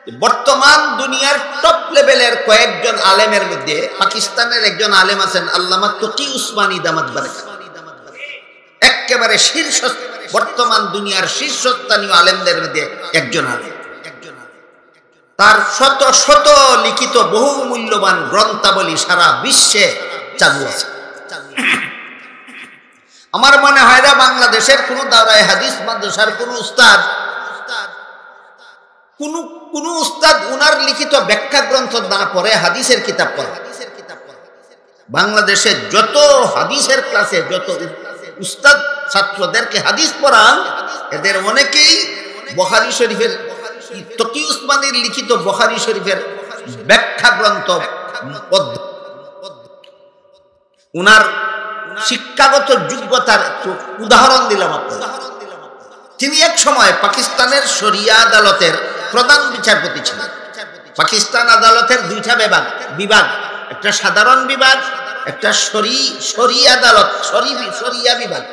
বর্তমান দুনিয়ার টপ লেভেলের কয়েকজন আলেমের মধ্যে পাকিস্তানের একজন আলেম আছেন আল্লামা তকি উসমানী দামাত বারাকাত, একেবারে শীর্ষ, বর্তমান দুনিয়ার শীর্ষস্থানীয় আলেমদের মধ্যে একজন আলেম। তার শত শত লিখিত বহু মূল্যবান গ্রন্থাবলী সারা বিশ্বে চালু আছে। আমার মনে হয় না বাংলাদেশের কোন দাওরায়ে হাদিস মাদ্রাসার কোন উস্তাদ কোন উস্তাদ উনার লিখিত ব্যাখ্যা গ্রন্থ না পড়ে হাদিসের কিতাব পড়ে। বাংলাদেশে যত হাদিসের ক্লাসে যত উস্তাদ ছাত্রদেরকে হাদিস পড়ান, এদের অনেকেই বুখারী শরীফের, তকি উসমানীর লিখিত বুখারী শরীফের ব্যাখ্যা গ্রন্থ উনার শিক্ষাগত যোগ্যতার উদাহরণ দিলাম আপনাদের। তিনি এক সময় পাকিস্তানের শরিয়া আদালতের প্রধান বিচারপতি ছিলেন। পাকিস্তান আদালতের দুইটা বিভাগ, একটা সাধারণ বিভাগ, একটা শরিয়া আদালত, শরিয়া বিভাগ।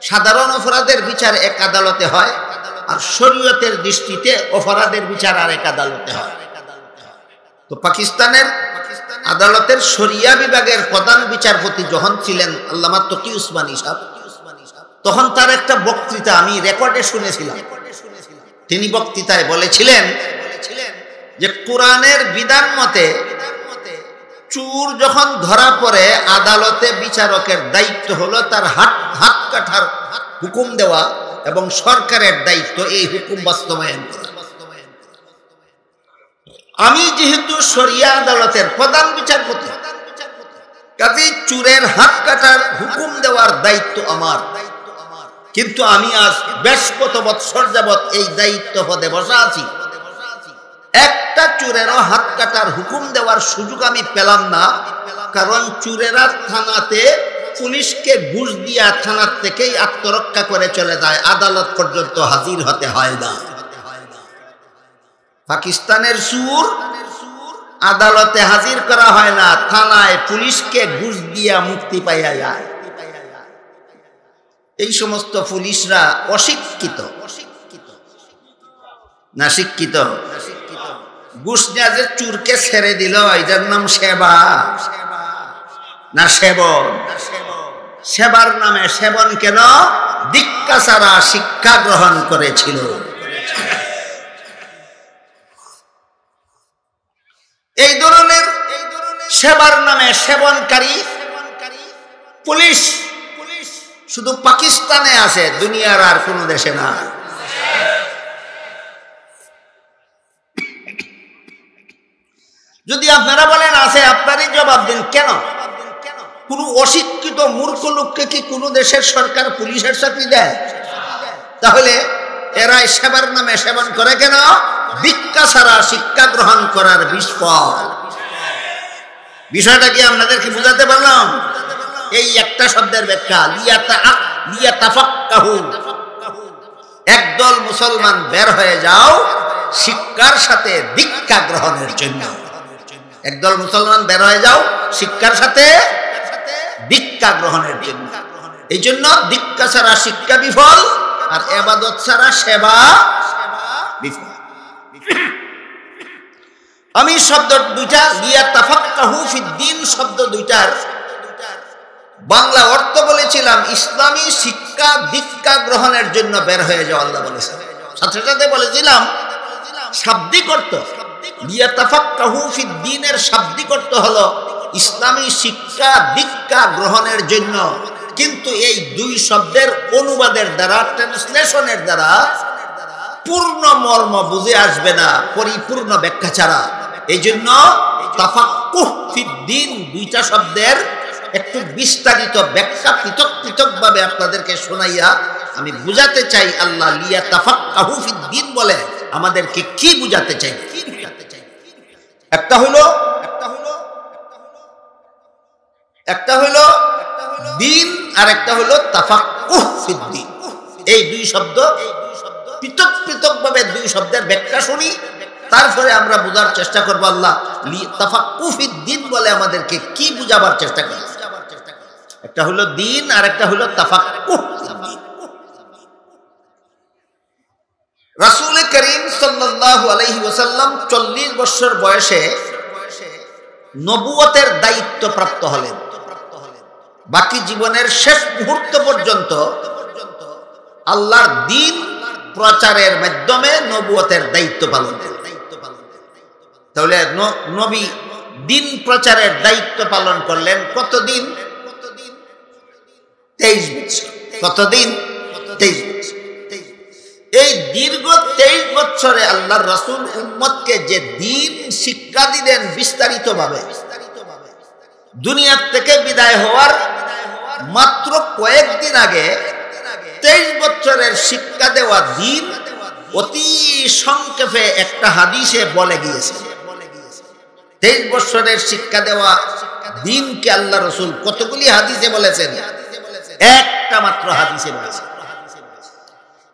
সাধারণ অপরাধের বিচার এক আদালতে হয়, আর শরীয়তের দৃষ্টিতে অপরাধের বিচার আর এক আদালতে হয়। তো পাকিস্তানের আদালতের শরিয়া বিভাগের প্রধান বিচারপতি যখন ছিলেন আল্লামা তকি উসমানী সাহেব, তখন তার একটা বক্তৃতা আমি রেকর্ডে শুনেছিলাম। তিনি বক্তৃতায় বলেছিলেন যে কোরআনের বিধান মতে চোর যখন ধরা পড়ে, আদালতে বিচারকের দায়িত্ব হলো তার হাত কাটার হুকুম দেওয়া, এবং সরকারের দায়িত্ব এই হুকুম বাস্তবায়ন করা। আমি যেহেতু শরিয়া আদালতের প্রধান বিচারপতি, কাজেই চোরের হাত কাটার হুকুম দেওয়ার দায়িত্ব আমার। কিন্তু আমি আজ বেশ কত বৎসর যাবৎ এই দায়িত্ব পদে বসা আছি, একটা চোরেরও হাত কাটার হুকুম দেওয়ার সুযোগ আমি পেলাম না। কারণ চোরেরা থানাতে পুলিশকে ঘুষ দিয়া থানার থেকেই আত্মরক্ষা করে চলে যায়, আদালত পর্যন্ত হাজির হতে হয় না। পাকিস্তানের চোর আদালতে হাজির করা হয় না, থানায় পুলিশকে ঘুষ দিয়া মুক্তি পাইয়া যায়। এই সমস্ত পুলিশরা অশিক্ষিত না শিক্ষিত? ঘুষ নেওয়া যে চোরকে ছেড়ে দিল, এটার নাম সেবা না সেবন? সেবার নামে সেবন কেন? দীক্ষা ছাড়া শিক্ষা গ্রহণ করেছিল। এই ধরনের সেবার নামে সেবনকারী পুলিশ শুধু পাকিস্তানে আছে, দুনিয়ার আর কোন দেশে না। যদি আপনারা বলেন আছে, আপনারই জবাব দিন, কেন? কোন অশিক্ষিত মূর্খ লোককে কি কোন দেশের সরকার পুলিশের চাকরি দেয়? তাহলে এরা সেবার নামে সেবন করে কেন? দীক্ষা ছাড়া শিক্ষা গ্রহণ করার বিস্ফোরণ। বিষয়টা কি আপনাদেরকে বুঝাতে পারলাম? এই একটা শব্দের ব্যাখ্যা, লিয়াতাফাক্কাহু। একদল মুসলমান বের হয়ে যাও শিক্ষার সাথে দীক্ষা গ্রহণের জন্য। একদল মুসলমান বের হয়ে যাও শিক্ষার সাথে দীক্ষা গ্রহণের জন্য। এই জন্য দীক্ষা ছাড়া শিক্ষা বিফল, আর ইবাদত ছাড়া সেবা বিফল। আমি শব্দ দুইটা, লিয়াতাফাক্কাহু ফিদ্দীন শব্দ দুইটার বাংলা অর্থ বলেছিলাম ইসলামী শিক্ষা দীক্ষা গ্রহণের জন্য বের হয়ে যাও, আল্লাহ বলেছেন। সাথে সাথে বলেছিলাম শাব্দিক অর্থ, লিয়াতাফাক্কাহু ফিদ্দীনের শাব্দিক অর্থ হলো ইসলামী শিক্ষা দীক্ষা গ্রহণের জন্য। কিন্তু এই দুই শব্দের অনুবাদের দ্বারা, ট্রান্সলেশনের দ্বারা পূর্ণ মর্ম বুঝে আসবে না পরিপূর্ণ ব্যাখ্যা ছাড়া। এই জন্য তাফাক্কুহ ফিদ্দীন দুইটা শব্দের একটু বিস্তারিত ব্যাখ্যা পৃথক পৃথক ভাবে আপনাদেরকে শোনাইয়া আমি বুঝাতে চাই আল্লাহ লিয়াতাফাক্কাহু ফিদ্দীন বলে আমাদেরকে কি বুঝাতে চাই। একটা হলো দিন, আর একটা হলো তাফাক্কুহ ফিদ্দীন। এই দুই শব্দ পৃথক পৃথক ভাবে দুই শব্দের ব্যাখ্যা শুনি, তারপরে আমরা বোঝার চেষ্টা করবো আল্লাহ তাফাক্কুহ ফিদ্দীন বলে আমাদেরকে কি বুঝাবার চেষ্টা করি। একটা হলো দিন, আর একটা হলো তাফাক্কুহ। রাসূল করিম সাল্লাল্লাহু আলাইহি ওয়াসাল্লাম 40 বছর বয়সে নবুয়তের দায়িত্ব প্রাপ্ত হলেন। বাকি জীবনের শেষ মুহূর্ত পর্যন্ত আল্লাহর দ্বীন প্রচারের মাধ্যমে নবুয়তের দায়িত্ব পালন করলেন। তাহলে নবী দ্বীন প্রচারের দায়িত্ব পালন করলেন কতদিন? 23 বছর। কতদিন? 23 বছর। এই দীর্ঘ 23 বছরে আল্লাহর রাসূল উম্মতকে যে দ্বীন শিক্ষা দিলেন বিস্তারিতভাবে, দুনিয়ার থেকে বিদায় হওয়ার মাত্র কয়েকদিন আগে 23 বছরের শিক্ষা দেওয়া দ্বীন অতি সংক্ষেপে একটা হাদিসে বলে গিয়েছে। 23 বছরের শিক্ষা দেওয়া দ্বীনকে আল্লাহ রাসূল কতগুলি হাদিসে বলেছেন? একটা মাত্র হাদিসে বলেছেন।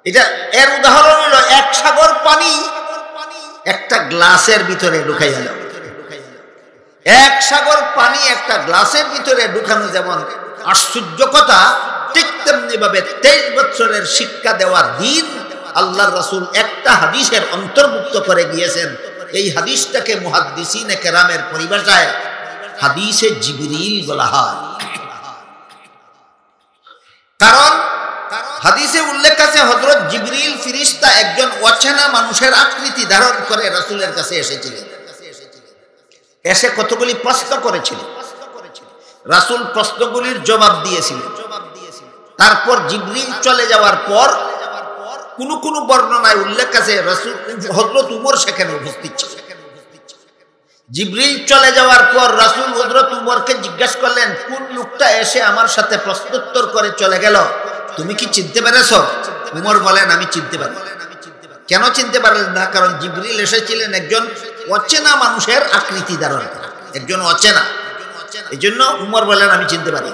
এটা এর উদাহরণ হলো এক সাগর পানি একটা গ্লাসের ভিতরে ঢুকাই গেল। এক সাগর পানি একটা গ্লাসের ভিতরে ঢুকানো যেমন আশ্চর্য কথা, ঠিক তেমনি ভাবে 23 বছরের শিক্ষা দেওয়া দ্বীন আল্লাহর রাসূল একটা হাদিসের অন্তর্ভুক্ত করে গিয়েছেন। এই হাদিসটাকে মুহাদ্দিসিনে কেরামের পরিভাষায় হাদিসে জিবরিল বলা হয়। কারণ হাদিসে উল্লেখ আছে হযরত জিবরিল ফেরেশতা একজন অচেনা মানুষের আকৃতি ধারণ করে রাসূলের কাছে এসেছিলেন। এসে কতগুলি প্রশ্ন করেছিলেন। রাসূল প্রশ্নগুলির জবাব দিয়েছিলেন। তারপর জিবরিল চলে যাওয়ার পর কোন কোন বর্ণনায় উল্লেখ আছে রাসূল হযরত উমর সেখানে উপস্থিত ছিলেন। জিবরিল চলে যাওয়ার পর রাসূল হযরত উমরকে জিজ্ঞাসা করলেন, কোন লোকটা এসে আমার সাথে প্রশ্নোত্তর করে চলে গেল, তুমি কি চিনতে পেরেছো? উমর বলেন, আমি চিনতে পারি। কেন চিনতে পারলেন না? কারণ জিবরিল এসেছিলেন একজন অচেনা মানুষের আকৃতি ধারণ করে, একজন অচেনা। এই জন্য উমর বলেন, আমি চিনতে পারি।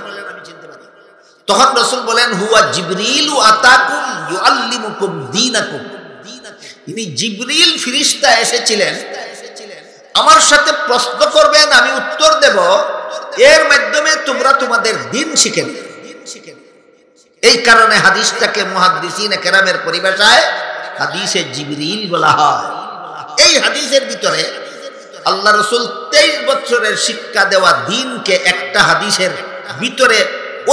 তখন রাসূল বলেন, হুয়া জিবরিলু আতাকুম ইউআল্লিমুকুম দীনাকুম। ইনি জিবরিল ফেরেশতা এসেছিলেন, আমার সাথে প্রশ্ন করবেন, আমি উত্তর দেব, এর মাধ্যমে তোমরা তোমাদের দ্বীন শিখে নেবে। এই কারণে হাদিসটাকে মুহাদ্দিসিনে কেরামের পরিভাষায় হাদিসে জিবরিল বলা হয়। এই হাদিসের ভিতরে আল্লাহ রাসূল 23 বছরের শিক্ষা দেওয়া দ্বীনকে একটা হাদিসের ভিতরে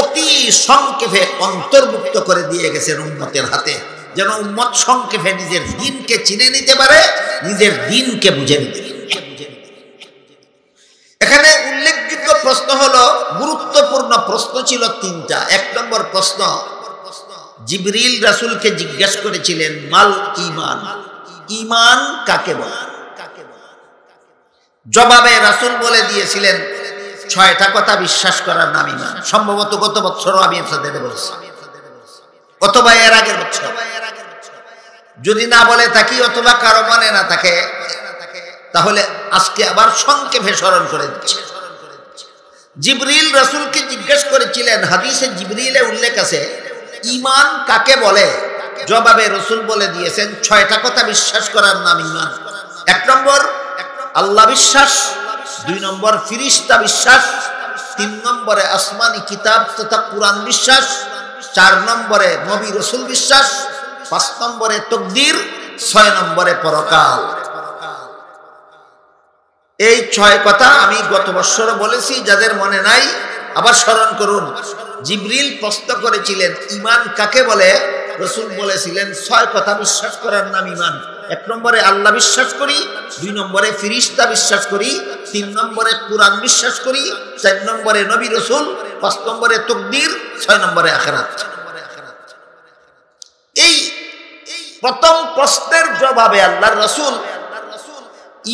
অতি সংক্ষেপে অন্তর্ভুক্ত করে দিয়ে গেছেন উম্মতের হাতে, যেন উম্মত সংক্ষেপে নিজের দ্বীনকে চিনে নিতে পারে, নিজের দ্বীনকে বুঝে নিতে পারে। এখানে উল্লেখযোগ্য প্রশ্ন হলো, গুরুত্বপূর্ণ প্রশ্ন ছিল 3টা। 1 নম্বর প্রশ্ন, জিবরিল রাসূলকে জিজ্ঞাসা করেছিলেন, মাল ঈমান, ঈমান কাকে বলে? জবাবে রাসূল বলে দিয়েছিলেন, 6টা কথা বিশ্বাস করার নাম ঈমান। সম্ভবত গত বছরও আমি আপনাদের বলেছি, অথবা এর আগের বছর, যদি না বলে থাকি অথবা কারো মনে না থাকে, তাহলে আজকে আবার সংক্ষেপে স্মরণ করে দিচ্ছি। জিবরিল রাসূলকে জিজ্ঞেস করেছিলেন, হাদিসে জিবরিলে উল্লেখ আছে ঈমান কাকে বলে? জবাবে রাসূল বলে দিয়েছেন, 6টা কথা বিশ্বাস করার নাম ঈমান। 1 নম্বর আল্লাহ বিশ্বাস, 2 নম্বর ফেরেশতা বিশ্বাস, 3 নম্বরে আসমানি কিতাব তথা কুরআন বিশ্বাস, 4 নম্বরে নবী রাসূল বিশ্বাস, 5 নম্বরে তাকদীর, 6 নম্বরে পরকাল। এই 6 কথা আমি গত বছরও বলেছি, যাদের মনে নাই আবার স্মরণ করুন। জিবরিল প্রশ্ন করেছিলেন ঈমান কাকে বলে? রাসূল বলেছিলেন 6 কথা বিশ্বাস করার নাম ঈমান। 1 নম্বরে আল্লাহ বিশ্বাস করি, 2 নম্বরে ফেরেশতা বিশ্বাস করি, 3 নম্বরে কুরআন বিশ্বাস করি, 4 নম্বরে নবী রাসূল, 5 নম্বরে তাকদীর, 6 নম্বরে আখিরাত। এই প্রথম প্রশ্নের জবাবে আল্লাহর রাসূল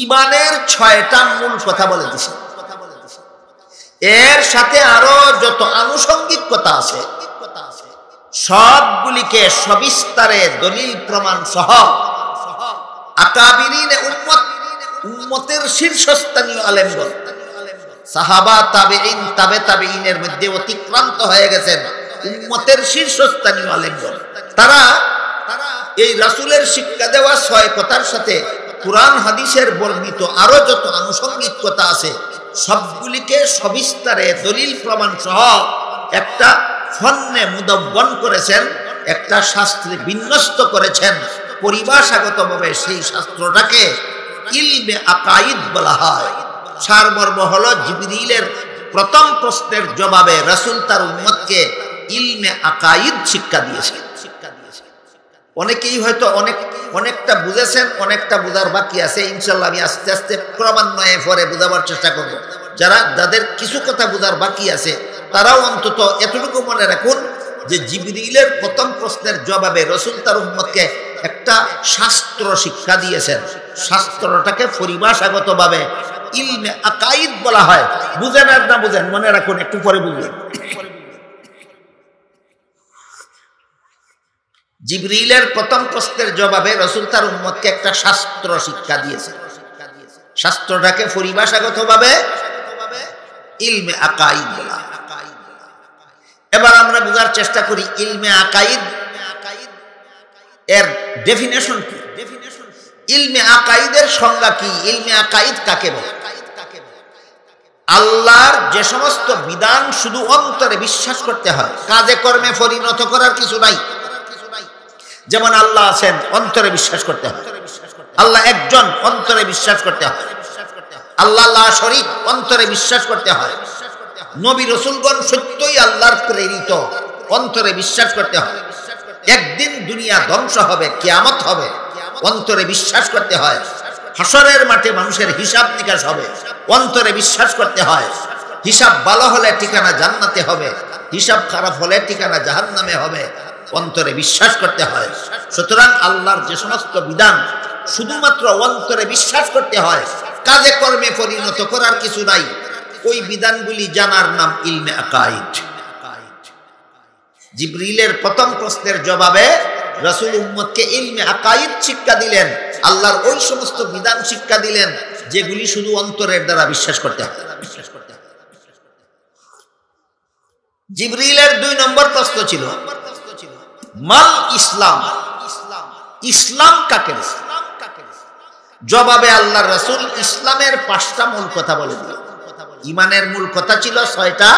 ঈমানের 6টা মূল কথা বলে দিয়েছেন। এর সাথে আরো যত আনুষঙ্গিক কথা আছে সবগুলিকে সবিস্তারে দলিল প্রমাণ সহ আকাবিরিনে উম্মতের শীর্ষস্থানীয় আলেমগণ, সাহাবা, তাবেঈন, তাবে তাবেঈনের মধ্যে অতিক্রান্ত হয়ে গেছেন উম্মতের শীর্ষস্থানীয় আলেমগণ। তারা এই রাসূলের শিক্ষা দেওয়া 6 কথার সাথে কুরআন হাদিসের বর্ণিত আরো যত আনুষঙ্গিক কথা আছে সবগুলিকে সবিস্তারে দলিল প্রমাণ সহ একটা ফন্নে মুদব্বন করেছেন, একটা শাস্ত্রে বিন্যস্ত করেছেন। পরিভাষাগতভাবে সেই শাস্ত্রটাকে ইলমে আকাইদ বলা হয়। সারমর্ম হলো জিবরিলের প্রথম প্রশ্নের জবাবে রাসূল তার উম্মতকে ইলমে আকাইদ শিক্ষা দিয়েছেন। অনেকেই হয়তো অনেকটা বুঝেছেন, অনেকটা বোঝার বাকি আছে। ইনশাআল্লাহ আমি আস্তে আস্তে ক্রমান্বয়ে পরে বোঝাবার চেষ্টা করব। যাদের কিছু কথা বোঝার বাকি আছে তারাও অন্তত এতটুকু মনে রাখুন যে জিবরিলের প্রথম প্রশ্নের জবাবে রাসূল তার উম্মতকে একটা শাস্ত্র শিক্ষা দিয়েছেন। শাস্ত্রটাকে পরিভাষাগতভাবে ইলমে আকাইদ বলা হয়। বুঝেন আর না বুঝেন মনে রাখুন, একটু পরে বুঝবেন। জিবরিলের প্রথম প্রশ্নের জবাবে রাসূল তার উম্মতকে একটা শাস্ত্র শিক্ষা দিয়েছেন। শাস্ত্রটাকে পরিভাষাগতভাবে ইলমে আকাইদ বলা। এবার আমরা বোঝার চেষ্টা করি ইলমে আকাইদ এর ডেফিনেশন কি, ইলমে আকাইদের সংজ্ঞা কি, ইলমে আকাইদ কাকে বলে। আল্লাহর যে সমস্ত বিধান শুধু অন্তরে বিশ্বাস করতে হয়, কাজে কর্মে পরিণত করার কিছু নাই। যেমন আল্লাহ আছেন, অন্তরে বিশ্বাস করতে হয়। আল্লাহ একজন, অন্তরে বিশ্বাস করতে হয়। আল্লাহ লা শরীক, অন্তরে বিশ্বাস করতে হয়। নবী রাসূলগণ সত্যই আল্লাহর প্রেরিত, অন্তরে বিশ্বাস করতে হয়। একদিন দুনিয়া ধ্বংস হবে, কিয়ামত হবে, অন্তরে বিশ্বাস করতে হয়। হাসরের মাঠে মানুষের হিসাব নিকাশ হবে, অন্তরে বিশ্বাস করতে হয়। হিসাব ভালো হলে ঠিকানা জান্নাতে হবে, হিসাব খারাপ হলে ঠিকানা জাহান্নামে হবে, অন্তরে বিশ্বাস করতে হয়। সুতরাং আল্লাহর যে সমস্ত বিধান শুধুমাত্র অন্তরে বিশ্বাস করতে হয়, কাজে কর্মে পরিণত করার কিছু নাই। ওই বিধানগুলি জানার নাম ইলমে আকাইদ। জিবরিলের প্রথম প্রশ্নের জবাবে রাসূল উম্মতকে ইলমে আকাইদ শিক্ষা দিলেন। আল্লাহর ওই সমস্ত বিধান শিক্ষা দিলেন যেগুলি শুধু অন্তরের দ্বারা বিশ্বাস করতে হয়। জিবরিলের 2 নম্বর প্রশ্ন ছিল মাল ইসলাম, ইসলাম কাকে বলে। জবাবে আল্লাহর রাসূল ইসলামের 5টা মূল কথা বলে দিলেন। ঈমানের মূল কথা ছিল 6টা,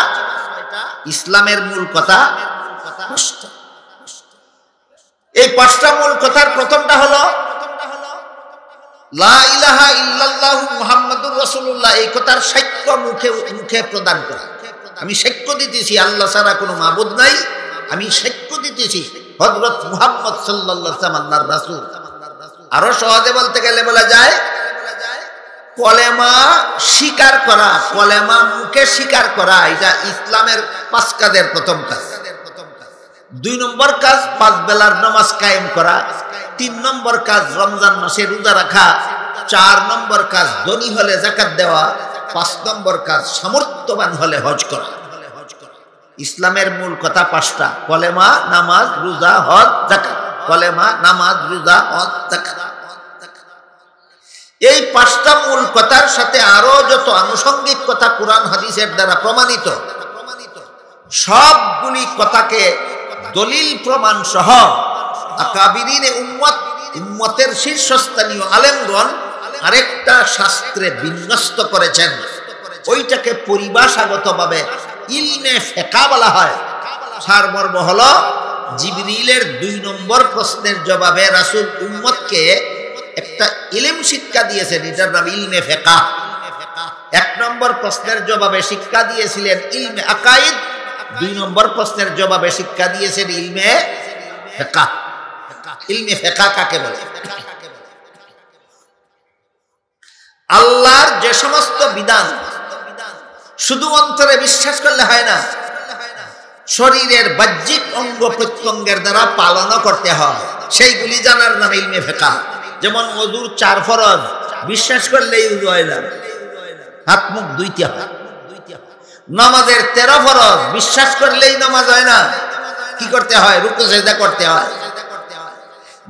ইসলামের মূল কথা 5টা। এই 5টা মূল কথার প্রথমটা হলো লা ইলাহা ইল্লাল্লাহু মুহাম্মাদুর রাসূলুল্লাহ। এই কথার সাক্ষ্য মুখে প্রদান করা। আমি সাক্ষ্য দিতেছি আল্লাহ ছাড়া কোনো মাবুদ নাই। আমি সাক্ষ্য দিতেছি হযরত মুহাম্মদ সাল্লাল্লাহু আলাইহি ওয়াসাল্লাম আল্লাহর রাসূল। আরো সহজে বলতে গেলে বলা যায় কলেমা স্বীকার করা, কলেমা মুখে স্বীকার করা, এটা ইসলামের 5 কাজের প্রথম কাজ। 2 নম্বর কাজ 5 বেলার নামাজ কায়েম করা। 3 নম্বর কাজ রমজান মাসে রোজা রাখা। 4 নম্বর কাজ ধনী হলে যাকাত দেওয়া। 5 নম্বর কাজ সামর্থ্যবান হলে হজ করা। ইসলামের মূল কথা 5টা, কলেমা, নামাজ, রোজা, হজ, যাকাত। কলেমা, নামাজ, রোজা, হজ, যাকাত। এই 5টা মূল কথার সাথে আরো যত আনুষঙ্গিক কথা কুরআন হাদিসের দ্বারা প্রমাণিত, সবগুলি কথাকে দলিল প্রমাণ সহ আকাবিরিনে উম্মতের শীর্ষস্থানীয় আলেমগণ আরেকটা শাস্ত্রে বিন্যস্ত করেছেন। ওইটাকে পরিভাষাগতভাবে ইলমে ফিকহ বলা হয়। সারমর্ম হলো জিবরিলের 2 নম্বর প্রশ্নের জবাবে রাসূল উম্মতকে একটা ইলম শিক্ষা দিয়েছেন, এটার নাম ইলমে ফিকহ। 1 নম্বর প্রশ্নের জবাবে শিক্ষা দিয়েছিলেন ইলমে আকাইদ, 2 নম্বর প্রশ্নের জবাবে শিক্ষা দিয়েছেন ইলমে ফিকহ। ইলমে ফিকহ কাকে বলে? আল্লাহর যে সমস্ত বিধান শুধু অন্তরে বিশ্বাস করলে হয় না, শরীরের বাহ্যিক অঙ্গ প্রত্যঙ্গের দ্বারা পালনও করতে হয়, সেইগুলি জানার নাম ইলমে ফিকহ। যেমন ওযুর 4 ফরজ, বিশ্বাস করলেই ওযু হয় না, হাত মুখ ধুইতে হয়। নামাজের 13 ফরজ, বিশ্বাস করলেই নামাজ হয় না, কি করতে হয়? রুকু সিজদা করতে হয়।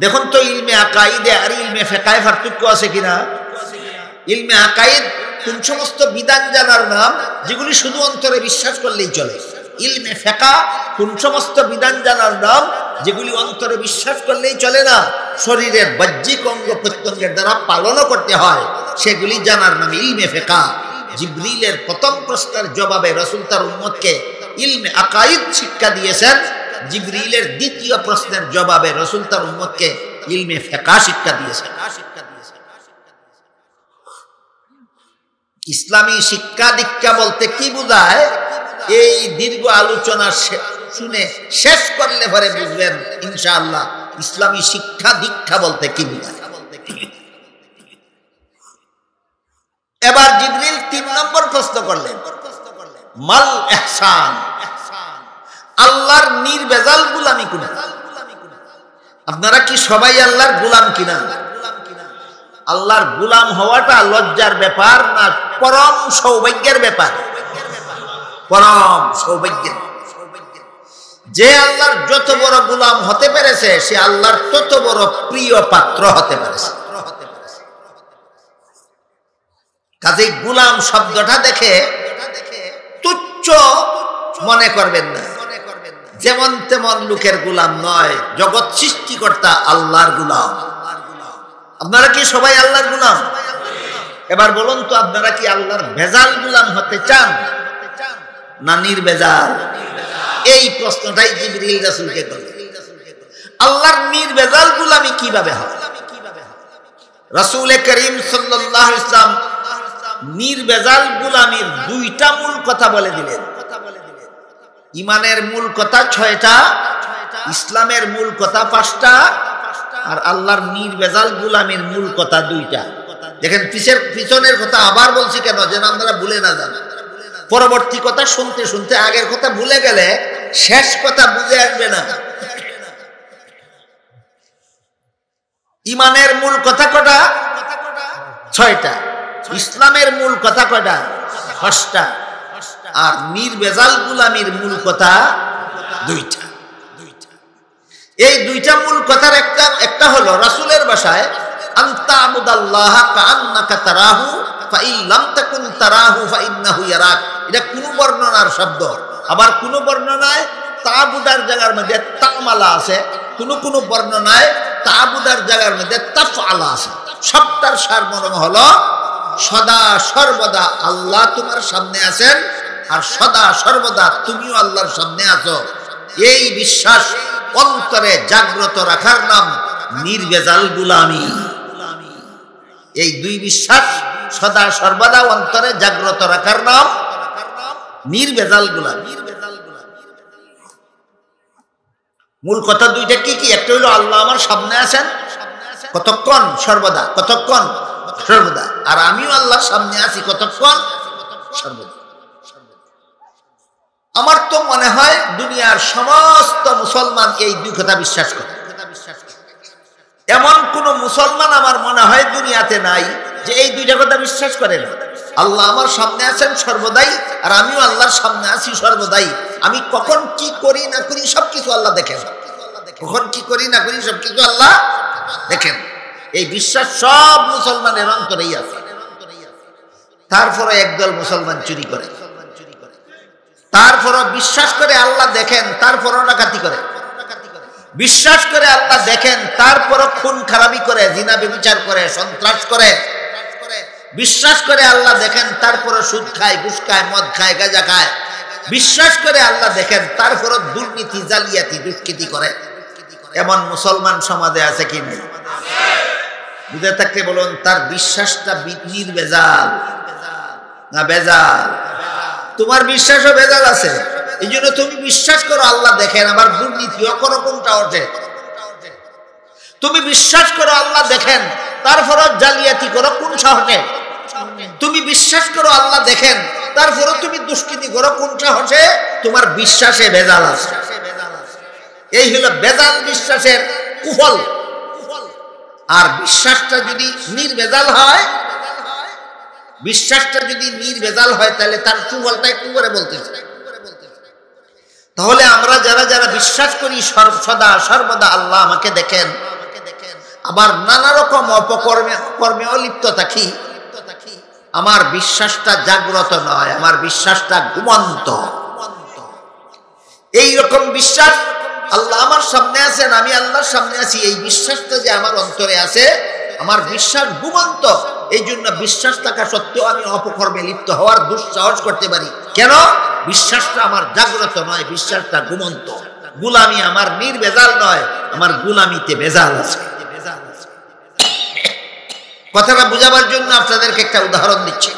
দেখুন তো ইলমে আকাইদে আর ইলমে ফিকহে পার্থক্য আছে কিনা? ইলমে আকাইদ কোন সমস্ত বিধান জানার নাম যেগুলি শুধু অন্তরে বিশ্বাস করলেই চলে। ইলমে ফিকহ কোন সমস্ত বিধান জানার নাম যেগুলি অন্তরে বিশ্বাস করলেই চলে না, শরীরের বাহ্যিক অঙ্গ প্রত্যঙ্গের দ্বারা পালনও করতে হয়, সেগুলি জানার নাম ইলমে ফিকহ। জিবরিলের প্রথম প্রশ্নের জবাবে রাসূল তার উম্মতকে ইলমে আকাইদ শিক্ষা দিয়েছেন। জিবরিলের দ্বিতীয় প্রশ্নের জবাবে রাসূল তার উম্মতকে ইলমে ফিকহ শিক্ষা দিয়েছেন। ইসলামী শিক্ষা দীক্ষা বলতে কি বোঝায়, এই দীর্ঘ আলোচনা শুনে শেষ করলে পরে বুঝবেন ইনশাআল্লাহ ইসলামী শিক্ষা দীক্ষা বলতে কি বোঝায়। এবার জিবরিল ৩ নম্বর প্রশ্ন করলেন, মাল ইহসান, আল্লাহর নির্ভেজাল গোলামি কিনা? আপনারা কি সবাই আল্লাহর গোলাম কিনা? আল্লাহর গোলাম হওয়াটা লজ্জার ব্যাপার না পরম সৌভাগ্যের ব্যাপার? পরম সৌভাগ্যের। যে আল্লাহর যত বড় গোলাম হতে পেরেছে সে আল্লাহর তত বড় প্রিয় পাত্র হতে পেরেছে। কাজেই গোলাম শব্দটা দেখে তুচ্ছ মনে করবেন না, যেমন তেমন লোকের গোলাম নয়, জগৎ সৃষ্টিকর্তা আল্লাহর গোলাম। আপনারা কি সবাই আল্লাহর গোলাম? এবার বলুন তো, আপনারা কি আল্লাহর ভেজাল গোলাম হতে চান না নির্ভেজাল? এই প্রশ্নটাই জিবরিল রাসূলকে করলেন। আল্লাহর নির্ভেজাল গোলামি কিভাবে হয়? রাসূল করিম সাল্লাল্লাহু আলাইহি ওয়াসাল্লাম নির্ভেজাল গোলামির 2টা মূল কথা বলে দিলেন। ইমানের মূল কথা 6টা, ইসলামের মূল কথা 5টা, আর আল্লাহর নির্ভেজাল গোলামির মূল কথা 2টা। দেখেন পিছনের কথা আবার বলছি কেন, যেন আপনারা ভুলে না যান। পরবর্তী কথা শুনতে শুনতে আগের কথা ভুলে গেলে শেষ কথা বুঝে আসবে না। ইমানের মূল কথা কটা? 6টা। ইসলামের মূল কথা কটা? 5টা। আর নির্ভেজাল গোলামির মূল কথা 2টা। এই 2টা মূল কথার একটা হলো রাসূলের ভাষায় আনতা আবুদাল্লাহা কাআন্নাকা তারাহু ফাইন লাম তাকুন তারাহু ফাইন্নাহু ইয়ারাক। এটা কোন বর্ণনার শব্দ। আবার কোন বর্ণনায় তাবুদার জায়গার মধ্যে তামালা আছে, কোন বর্ণনায় তাবুদার জায়গার মধ্যে তাফআলা আছে। সবটার সারমর্ম হলো সদা সর্বদা আল্লাহ তোমার সামনে আছেন, আর সদা সর্বদা তুমিও আল্লাহর সামনে আছো। এই বিশ্বাস অন্তরে জাগ্রত রাখার নাম নির্ভেজাল গোলামি। এই 2 বিশ্বাস সদা সর্বদা অন্তরে জাগ্রত রাখার নাম নির্ভেজাল গোলামি। মূল কথা 2টা কি কি? একটা হলো আল্লাহ আমার সামনে আছেন কতক্ষণ? সর্বদা। কতক্ষণ? সর্বদা। আর আমিও আল্লাহর সামনে আছি কতক্ষণ? সর্বদা। আমার তো মনে হয় দুনিয়ার সমস্ত মুসলমান এই 2 কথা বিশ্বাস করে। এমন কোন মুসলমান আমার মনে হয় দুনিয়াতে নাই যে এই 2টা কথা বিশ্বাস করে না। আল্লাহ আমার সামনে আছেন সর্বদাই, আর আমিও আল্লাহর সামনে আছি সর্বদাই। আমি কখন কি করি না করি সবকিছু আল্লাহ দেখেন। কখন কি করি না করি সবকিছু আল্লাহ দেখেন। এই বিশ্বাস সব মুসলমানের অন্তরেই আছে। তারপরে একদল মুসলমান চুরি করে, তারপরও বিশ্বাস করে আল্লাহ দেখেন, তারপরও ডাকাতি করে। বিশ্বাস করে আল্লাহ দেখেন, তারপরও খুন খারাপি করে, জিনা ব্যভিচার করে, সন্ত্রাস করে। বিশ্বাস করে আল্লাহ দেখেন, তারপরও সুদ খায়, ঘুষ খায়, মদ খায়, গাঁজা খায়। বিশ্বাস করে আল্লাহ দেখেন, তারপরও দুর্নীতি, জালিয়াতি, দুষ্কৃতি করে। এমন মুসলমান সমাজে আছে কি নেই? বুঝে থাকতে বলুন, তার বিশ্বাসটা নির্ভেজাল না বেজাল? তোমার বিশ্বাসও ভেজাল আছে। এই জন্য তুমি বিশ্বাস করো আল্লাহ দেখেন, আবার দুর্নীতিও করো, কোনটা ওঠে? তুমি বিশ্বাস করো আল্লাহ দেখেন, তারপরও জালিয়াতি করো, কোন সাহসে? তুমি বিশ্বাস করো আল্লাহ দেখেন, তারপরও তুমি দুষ্কৃতি করো, কোন সাহসে? তোমার বিশ্বাসে ভেজাল আছে। এই হলো ভেজাল বিশ্বাসের কুফল। আর বিশ্বাসটা যদি নির্ভেজাল হয়, বিশ্বাসটা যদি নির্ভেজাল হয়, তাহলে তার কুফলটা একটু করে বলতে চাই। তাহলে আমরা যারা যারা বিশ্বাস করি সদা সর্বদা আল্লাহ আমাকে দেখেন, আবার নানা রকম কর্মেও লিপ্ত থাকি, আমার বিশ্বাসটা জাগ্রত নয়, আমার বিশ্বাসটা ঘুমন্ত। এই রকম বিশ্বাস, আল্লাহ আমার সামনে আছেন, আমি আল্লাহর সামনে আছি, এই বিশ্বাসটা যে আমার অন্তরে আছে, আমার বিশ্বাস ঘুমন্ত। এই জন্য বিশ্বাস থাকা সত্ত্বেও আমি অপকর্মে লিপ্ত হওয়ার দুঃসাহস করতে পারি। কেন? বিশ্বাসটা আমার জাগ্রত নয়, বিশ্বাসটা ঘুমন্ত। গোলামি আমার নির্ভেজাল নয়, আমার গোলামিতে ভেজাল আছে। কথাটা বুঝাবার জন্য আপনাদেরকে একটা উদাহরণ দিচ্ছি।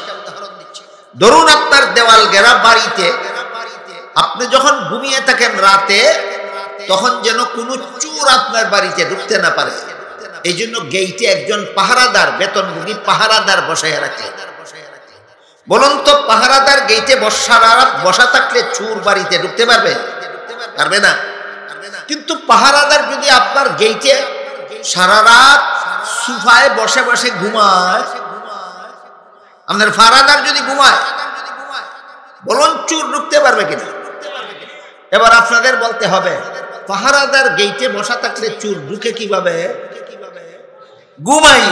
ধরুন আপনার দেওয়াল ঘেরা বাড়িতে আপনি যখন ঘুমিয়ে থাকেন রাতে, তখন যেন কোনো চোর আপনার বাড়িতে ঢুকতে না পারে, এই জন্য গেইটে একজন পাহারাদার, বেতনভোগী পাহারাদার বসায় রাখে। বলুন তো, পাহারাদার গেইটে বসা থাকলে চোর বাড়িতে ঢুকতে পারবে? পারবে না। কিন্তু পাহারাদার যদি আপনার গেইটে সারা রাত সোফায় বসে বসে ঘুমায়, আপনার পাহারাদার যদি ঘুমায়, বলুন চোর ঢুকতে পারবে কিনা? এবার আপনাদের বলতে হবে, পাহারাদার গেইটে বসা থাকলে চোর ঢুকে কিভাবে? ঘুমাই।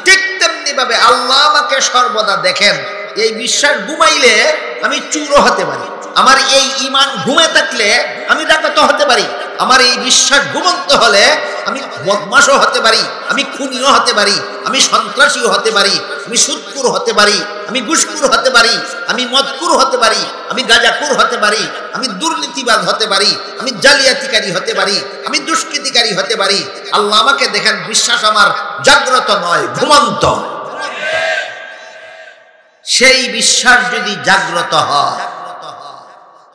ঠিক তেমনি ভাবে আল্লাহ আমাকে সর্বদা দেখেন, এই বিশ্বাস ঘুমাইলে আমি চোরও হতে পারি। আমার এই ঈমান ঘুমে থাকলে আমি ডাকাতও হতে পারি। আমার এই বিশ্বাস ঘুমন্ত হলে আমি বদমাশও হতে পারি, আমি খুনিও হতে পারি, আমি সন্ত্রাসীও হতে পারি, আমি সুদখোর হতে পারি, আমি ঘুষখোর হতে পারি, আমি মদখোর হতে পারি, আমি গাঁজাখোর হতে পারি, আমি দুর্নীতিবাজ হতে পারি, আমি জালিয়াতিকারী হতে পারি, আমি দুষ্কৃতিকারী হতে পারি। আল্লাহ আমাকে দেখেন, বিশ্বাস আমার জাগ্রত নয়, ঘুমন্ত। সেই বিশ্বাস যদি জাগ্রত হয়,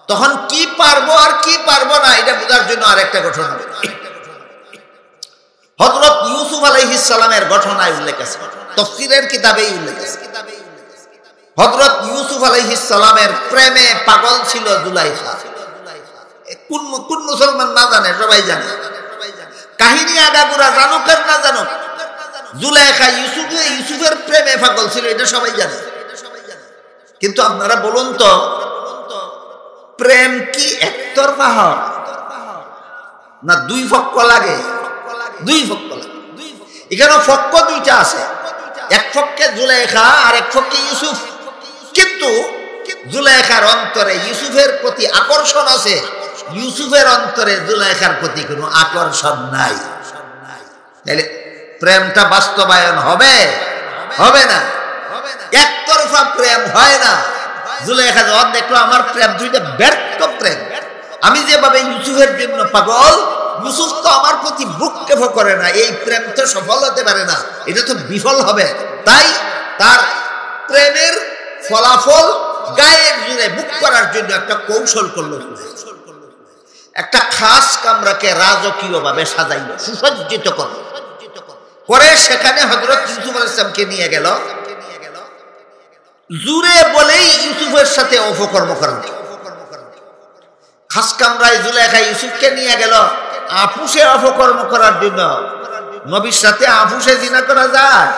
তখন কি পারবো আর কি পারবো না এটা বোঝার জন্য আরেকটা ঘটনা। হযরত ইউসুফ আলাইহিস সালামের ঘটনায় উল্লেখ আছে, তাফসীরের কিতাবেই উল্লেখ আছে। হযরত ইউসুফ আলাইহিস সালামের প্রেমে পাগল ছিল জুলাইখা। কোন মুসলমান না জানে? সবাই জানে। কাহিনী আগাগোড়া জানুক আর না জানুক, জুলাইখা ইউসুফের প্রেমে পাগল ছিল, এটা সবাই জানে। কিন্তু আপনারা বলুন তো, প্রেম কি একতরফা হয় না দুই পক্ষ লাগে? দুই পক্ষ লাগে। এখানে পক্ষ দুইটা আছে, এক পক্ষে জুলাইখা আর এক পক্ষে ইউসুফ। কিন্তু জুলাইখার অন্তরে ইউসুফের প্রতি আকর্ষণ আছে, ইউসুফের অন্তরে জুলাইখার প্রতি কোনো আকর্ষণ নাই। তাহলে প্রেমটা বাস্তবায়ন হবে? হবে না। একতরফা প্রেম হয় না। জুলাইখা যখন দেখলো আমার প্রেম দুইটা ব্যর্থ প্রেম, আমি যেভাবে ইউসুফের জন্য পাগল, ইউসুফ তো আমার প্রতি ভ্রুক্ষেপ করে না, এই প্রেম তো সফল হতে পারে না, এটা তো বিফল হবে। তাই তার প্রেমের ফলাফল গায়ের জুড়ে বুক করার জন্য একটা কৌশল করলো। একটা খাস কামরাকে রাজকীয় ভাবে সাজাইল, সুসজ্জিত করলো, করে সেখানে হযরত ইউসুফ আলাইহিস সালামকে নিয়ে গেল। জুরে বলেই ইউসুফের সাথে অপকর্ম করেন। খাস কামরায় জুলাইখা ইউসুফকে নিয়ে গেল আপুসে অপকর্ম করার জন্য। নবীর সাথে আপুসে জিনা করা যায়?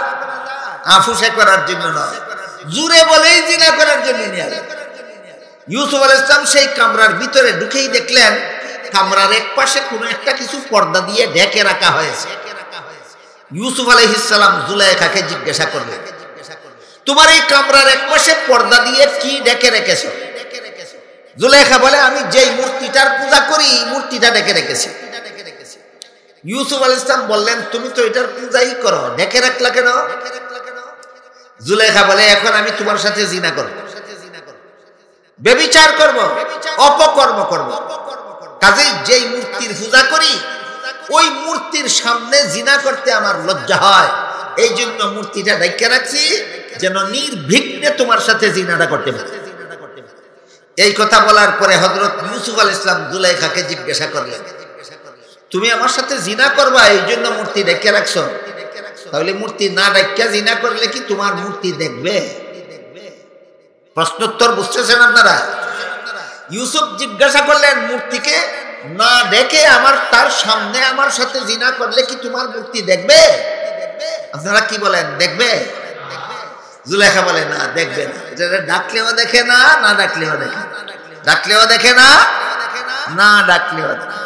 আপুসে করার জন্য নয়, জুরে বলেই জিনা করার জন্য নিয়ে গেল। ইউসুফ আলাইহিস সালাম সেই কামরার ভিতরে ঢুকেই দেখলেন কামরার এক পাশে কোনো একটা কিছু পর্দা দিয়ে ঢেকে রাখা হয়েছে। ইউসুফ আলাইহিস সালাম জুলাইখাকে জিজ্ঞাসা করলেন, তোমার এই কামরার এক পাশে পর্দা দিয়ে কি ঢেকে রেখেছো? জুলাইখা বলে, আমি যেই মূর্তিটার পূজা করি মূর্তিটা ঢেকে রেখেছি। ইউসুফ আলাইহিস সালাম বললেন, তুমি তো এটার পূজাই করো, ঢেকে রাখলা কেন? জুলাইখা বলে, এখন আমি তোমার সাথে জিনা করব, ব্যভিচার করব, অপকর্ম করব। কাজেই যেই মূর্তির পূজা করি ওই মূর্তির সামনে জিনা করতে আমার লজ্জা হয়, এই জন্য মূর্তিটা ঢেকে রাখছি যেন নির্বিঘ্নে তোমার সাথে জিনাটা করতে পারে। এই কথা বলার পরে হযরত ইউসুফ আলাইহিস সালাম জুলাইখাকে জিজ্ঞাসা করলেন, তুমি আমার সাথে জিনা করবা এই জন্য মূর্তি ঢেকে রাখছো? তাহলে মূর্তি না ঢেকে জিনা করলে কি তোমার মূর্তি দেখবে? প্রশ্নোত্তর বুঝতেছেন আপনারা? ইউসুফ জিজ্ঞাসা করলেন, মূর্তিকে না দেখে তার সামনে আমার সাথে জিনা করলে কি তোমার মূর্তি দেখবে? আপনারা কি বলেন, দেখবে? জুলাইখা বলে, না, দেখবে না। এটা ডাকলেও দেখে না, না ডাকলেও দেখে, ডাকলেও দেখে না, না ডাকলেও দেখে।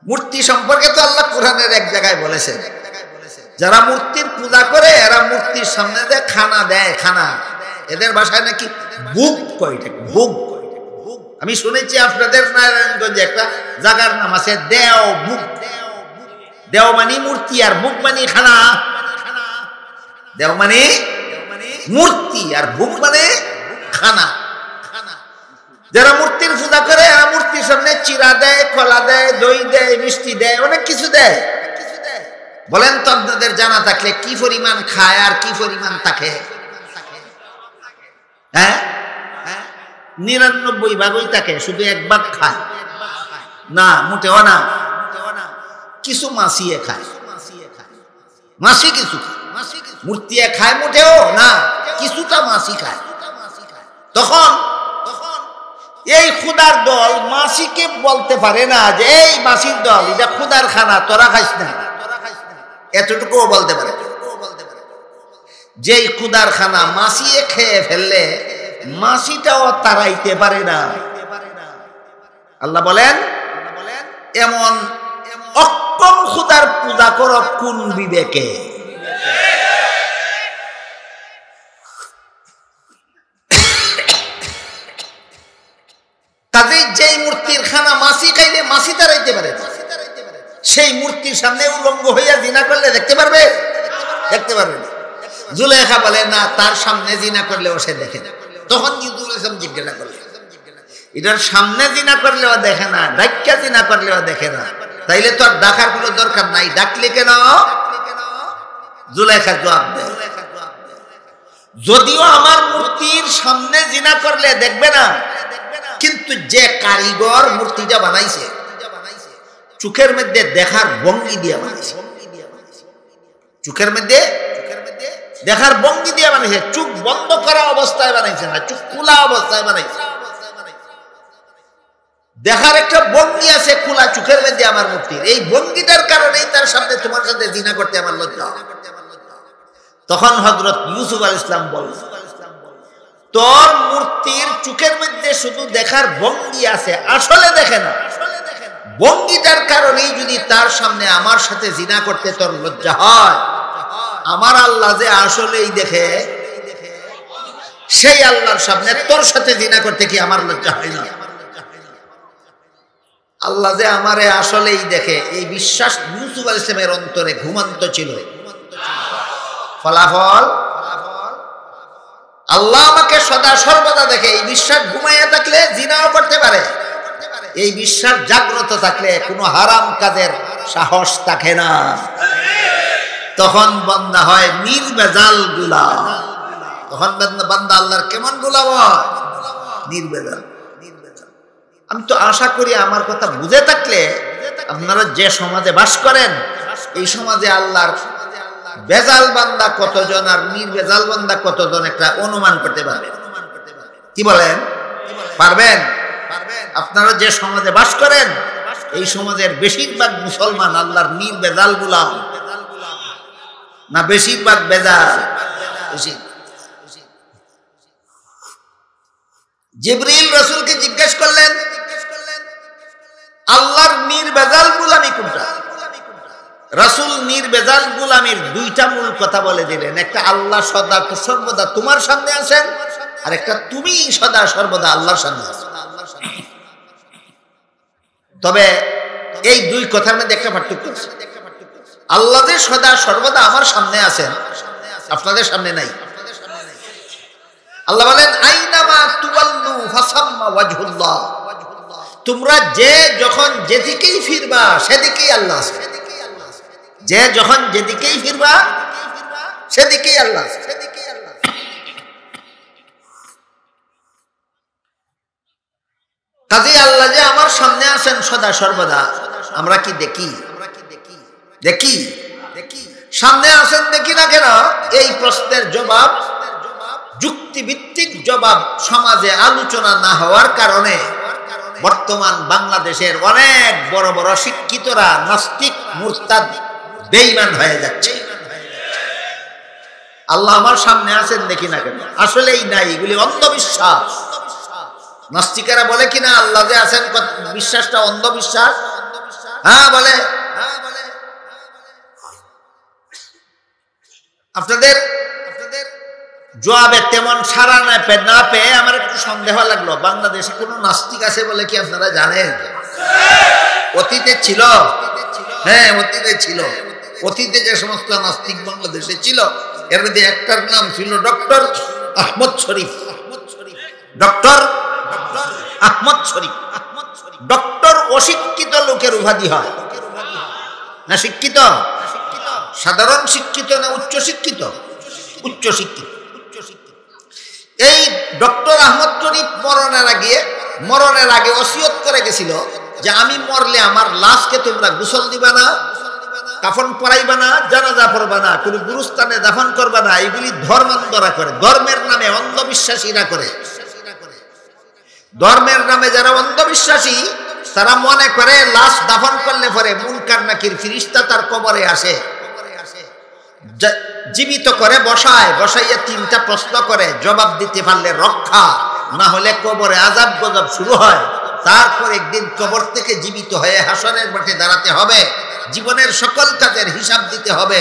মূর্তি সম্পর্কে তো আল্লাহ কোরআনের এক জায়গায় বলেছেন, যারা মূর্তির পূজা করে এরা মূর্তির সামনে দেয় খানা দেয়, খানা। এদের ভাষায় নাকি বুক কয়, বুক। আমি শুনেছি আপনাদের নারায়ণগঞ্জে একটা জায়গার নাম আছে দেও বুক। দেও মানে মূর্তি আর বুক মানে খানা। দেও মানে মূর্তি আর বুক মানে খানা। যারা মূর্তির পূজা করে এরা মূর্তির সামনে চিরা দেয়, কলা দেয়, দই দেয়, মিষ্টি দেয়, অনেক কিছু দেয়। বলেন তো আপনাদের জানা থাকলে কি পরিমাণ খায় আর কি পরিমাণ থাকে? হ্যাঁ, 99 ভাগই থাকে, শুধু 1 ভাগ খায় না, মোটেও না। কিছু মাছিয়ে খায়, মাছি কিছু, মূর্তিয়ে খায় মোটেও না, কিছুটা মাছি খায়। তখন এই খুদার দল মাছিকে বলতে পারে না যে এই মাছির দল, এটা খুদার খানা, তোরা খাইস না, এতটুকুও বলতে পারে। যেই খুদার খানা মাছিয়ে খেয়ে ফেললে মাছিটাও তাড়াইতে পারে না। আল্লাহ বলেন, এমন অক্ষম খুদার পূজা করো কোন বিবেকে? কাজেই যেই মূর্তির খানা মাছি খাইলে মাছি তাড়াইতে পারে না, সেই মূর্তির সামনে উলঙ্গ হইয়া জিনা করলে দেখতে পারবে? দেখতে পারবে না। জুলেখা বলে না, তার সামনে জিনা করলেও সে দেখে না। তখন ইদুল ইসলাম জিজ্ঞাসা করলে, এটার সামনে জিনা করলেও দেখে না, ডাক্কা জিনা করলেও দেখে না, তাইলে তো আর ডাকার কোনো দরকার নাই, ডাকলে কেন? জুলেখা জবাব দেয়, যদিও আমার মূর্তির সামনে জিনা করলে দেখবে না, কিন্তু যে কারিগর মূর্তিটা বানাইছে চোখের মধ্যে দেখার ভঙ্গি দিয়ে বানাইছে, চোখের মধ্যে দেখার ভঙ্গি দিয়ে বানাইছে, চোখ বন্ধ করা অবস্থায় বানাইছে না, চোখ খোলা অবস্থায় বানাইছে। দেখার একটা ভঙ্গি আছে খোলা চোখের মধ্যে আমার মূর্তির, এই ভঙ্গিটার কারণেই তার সামনে তোমার সাথে জিনা করতে আমার লজ্জা। তখন হযরত ইউসুফ আলাইহিস সালাম বলল, তোর মূর্তির চোখের মধ্যে শুধু দেখার ভঙ্গি আছে, আসলে দেখে না। ভঙ্গিটার কারণেই যদি তার সামনে আমার সাথে জিনা করতে তোর লজ্জা হয়, আমার আল্লাহ যে আসলেই দেখে, সেই আল্লাহর সামনে তোর সাথে জিনা করতে কি আমার লজ্জা হয় না? আল্লাহ যে আমারে আসলেই দেখে, এই বিশ্বাস ইউসুফ আলাইহিস সালামের অন্তরে ঘুমন্ত ছিল। ফলাফল, আল্লাহ আমাকে সদা সর্বদা দেখে, এই বিশ্বাস ঘুমাইয়া থাকলে জিনাও করতে পারে। এই বিশ্বাস জাগ্রত থাকলে কোনো হারাম কাজের সাহস থাকে না। তখন বান্দা হয় নির্বেজাল গোলাম। তখন বান্দা আল্লাহর কেমন গোলাম হয়? নির্বেজাল। আমি তো আশা করি আমার কথা বুঝে থাকলে আপনারা যে সমাজে বাস করেন, এই সমাজে আল্লাহর বেজাল বান্দা কতজন আর নির্বেজাল বান্দা কতজন একটা অনুমান করতে পারবেন। কি বলেন? পারবেন? আপনারা যে সমাজে বাস করেন, এই সমাজের বেশিরভাগ মুসলমান আল্লাহর নির্বেজাল গোলাম না বেশিরভাগ বেজাল? জিবরিল রাসূলকে জিজ্ঞেস করলেন, আল্লাহর নির্বেজাল গোলামি কোনটা? রাসূল নির্বেজাল গোলামির 2টা মূল কথা বলে দিলেন। একটা, আল্লাহ সদা সর্বদা তোমার সামনে আছেন, আর একটা, তুমি সদা সর্বদা আল্লাহর সামনে আছো। তবে এই 2 কথার মধ্যে একটা পার্থক্য আছে। আল্লাহ যে সদা সর্বদা আমার সামনে আছেন, আপনাদের সামনে নাই। আল্লাহ বলেন, আইনামা তুওয়াল্লু ফাসাম্মা ওয়াজহুল্লাহ। তোমরা যে যখন যেদিকেই ফিরবা সেদিকেই আল্লাহ আছে। যে যখন যেদিকেই ফিরবা সেদিকেই আল্লাহ আছে। কাজেই আল্লাহ যে আমার সামনে আছেন সদা সর্বদা, আমরা কি দেখি? দেখি। সামনে আছেন দেখি না কেন? এই প্রশ্নের জবাব, যুক্তিভিত্তিক জবাব সমাজে আলোচনা না হওয়ার কারণে বর্তমান বাংলাদেশের অনেক বড় বড় শিক্ষিতরা নাস্তিক, মুরতাদ, বেঈমান হয়ে যাচ্ছে। আল্লাহ আমার সামনে আছেন দেখি না কেন? আসলেই নাই, এগুলি অন্ধবিশ্বাস। নাস্তিকেরা বলে কিনা আল্লাহ যে আছেন, বিশ্বাসটা অন্ধবিশ্বাস। হ্যাঁ বলে। আপনাদের জবাবে তেমন সাড়া না পেয়ে আমার একটু সন্দেহ লাগলো, বাংলাদেশে কোনো নাস্তিক আছে বলে কি আপনারা জানেন? অতীতে ছিল। হ্যাঁ, অতীতে ছিল। অতীতে যে সমস্ত নাস্তিক বাংলাদেশে ছিল, এর মধ্যে একটার নাম ছিল ডক্টর আহমদ শরীফ। ডক্টর আহমদ শরীফ। ডক্টর অশিক্ষিত লোকের উপাধি হয় না, শিক্ষিত? সাধারণ শিক্ষিত না উচ্চ শিক্ষিত? উচ্চ শিক্ষিত। এই ডক্টর আহমদ শরীফ মরণের আগে ওসিয়ত করে গেছিল যে আমি মরলে আমার লাশকে তোমরা গোসল দিবা না, কাফন পরাইবা না, জানাজা পড়বা না, কোনো গুরুস্থানে দাফন করবা না। এগুলি ধর্মান্তরা করে, ধর্মের নামে অন্ধবিশ্বাসীরা করে। ধর্মের নামে যারা অন্ধবিশ্বাসী তারা মনে করে লাশ দাফন করলে পরে মুনকার নাকির ফেরেশতা তার কবরে আসে, জীবিত করে বসাইয়া 3টা প্রশ্ন করে, জবাব দিতে পারলে রক্ষা, না হলে কবরে আযাব গজব শুরু হয়। তারপর একদিন কবর থেকে জীবিত হয়ে হাসরের মাঠে দাঁড়াতে হবে, জীবনের সকল কাজের হিসাব দিতে হবে,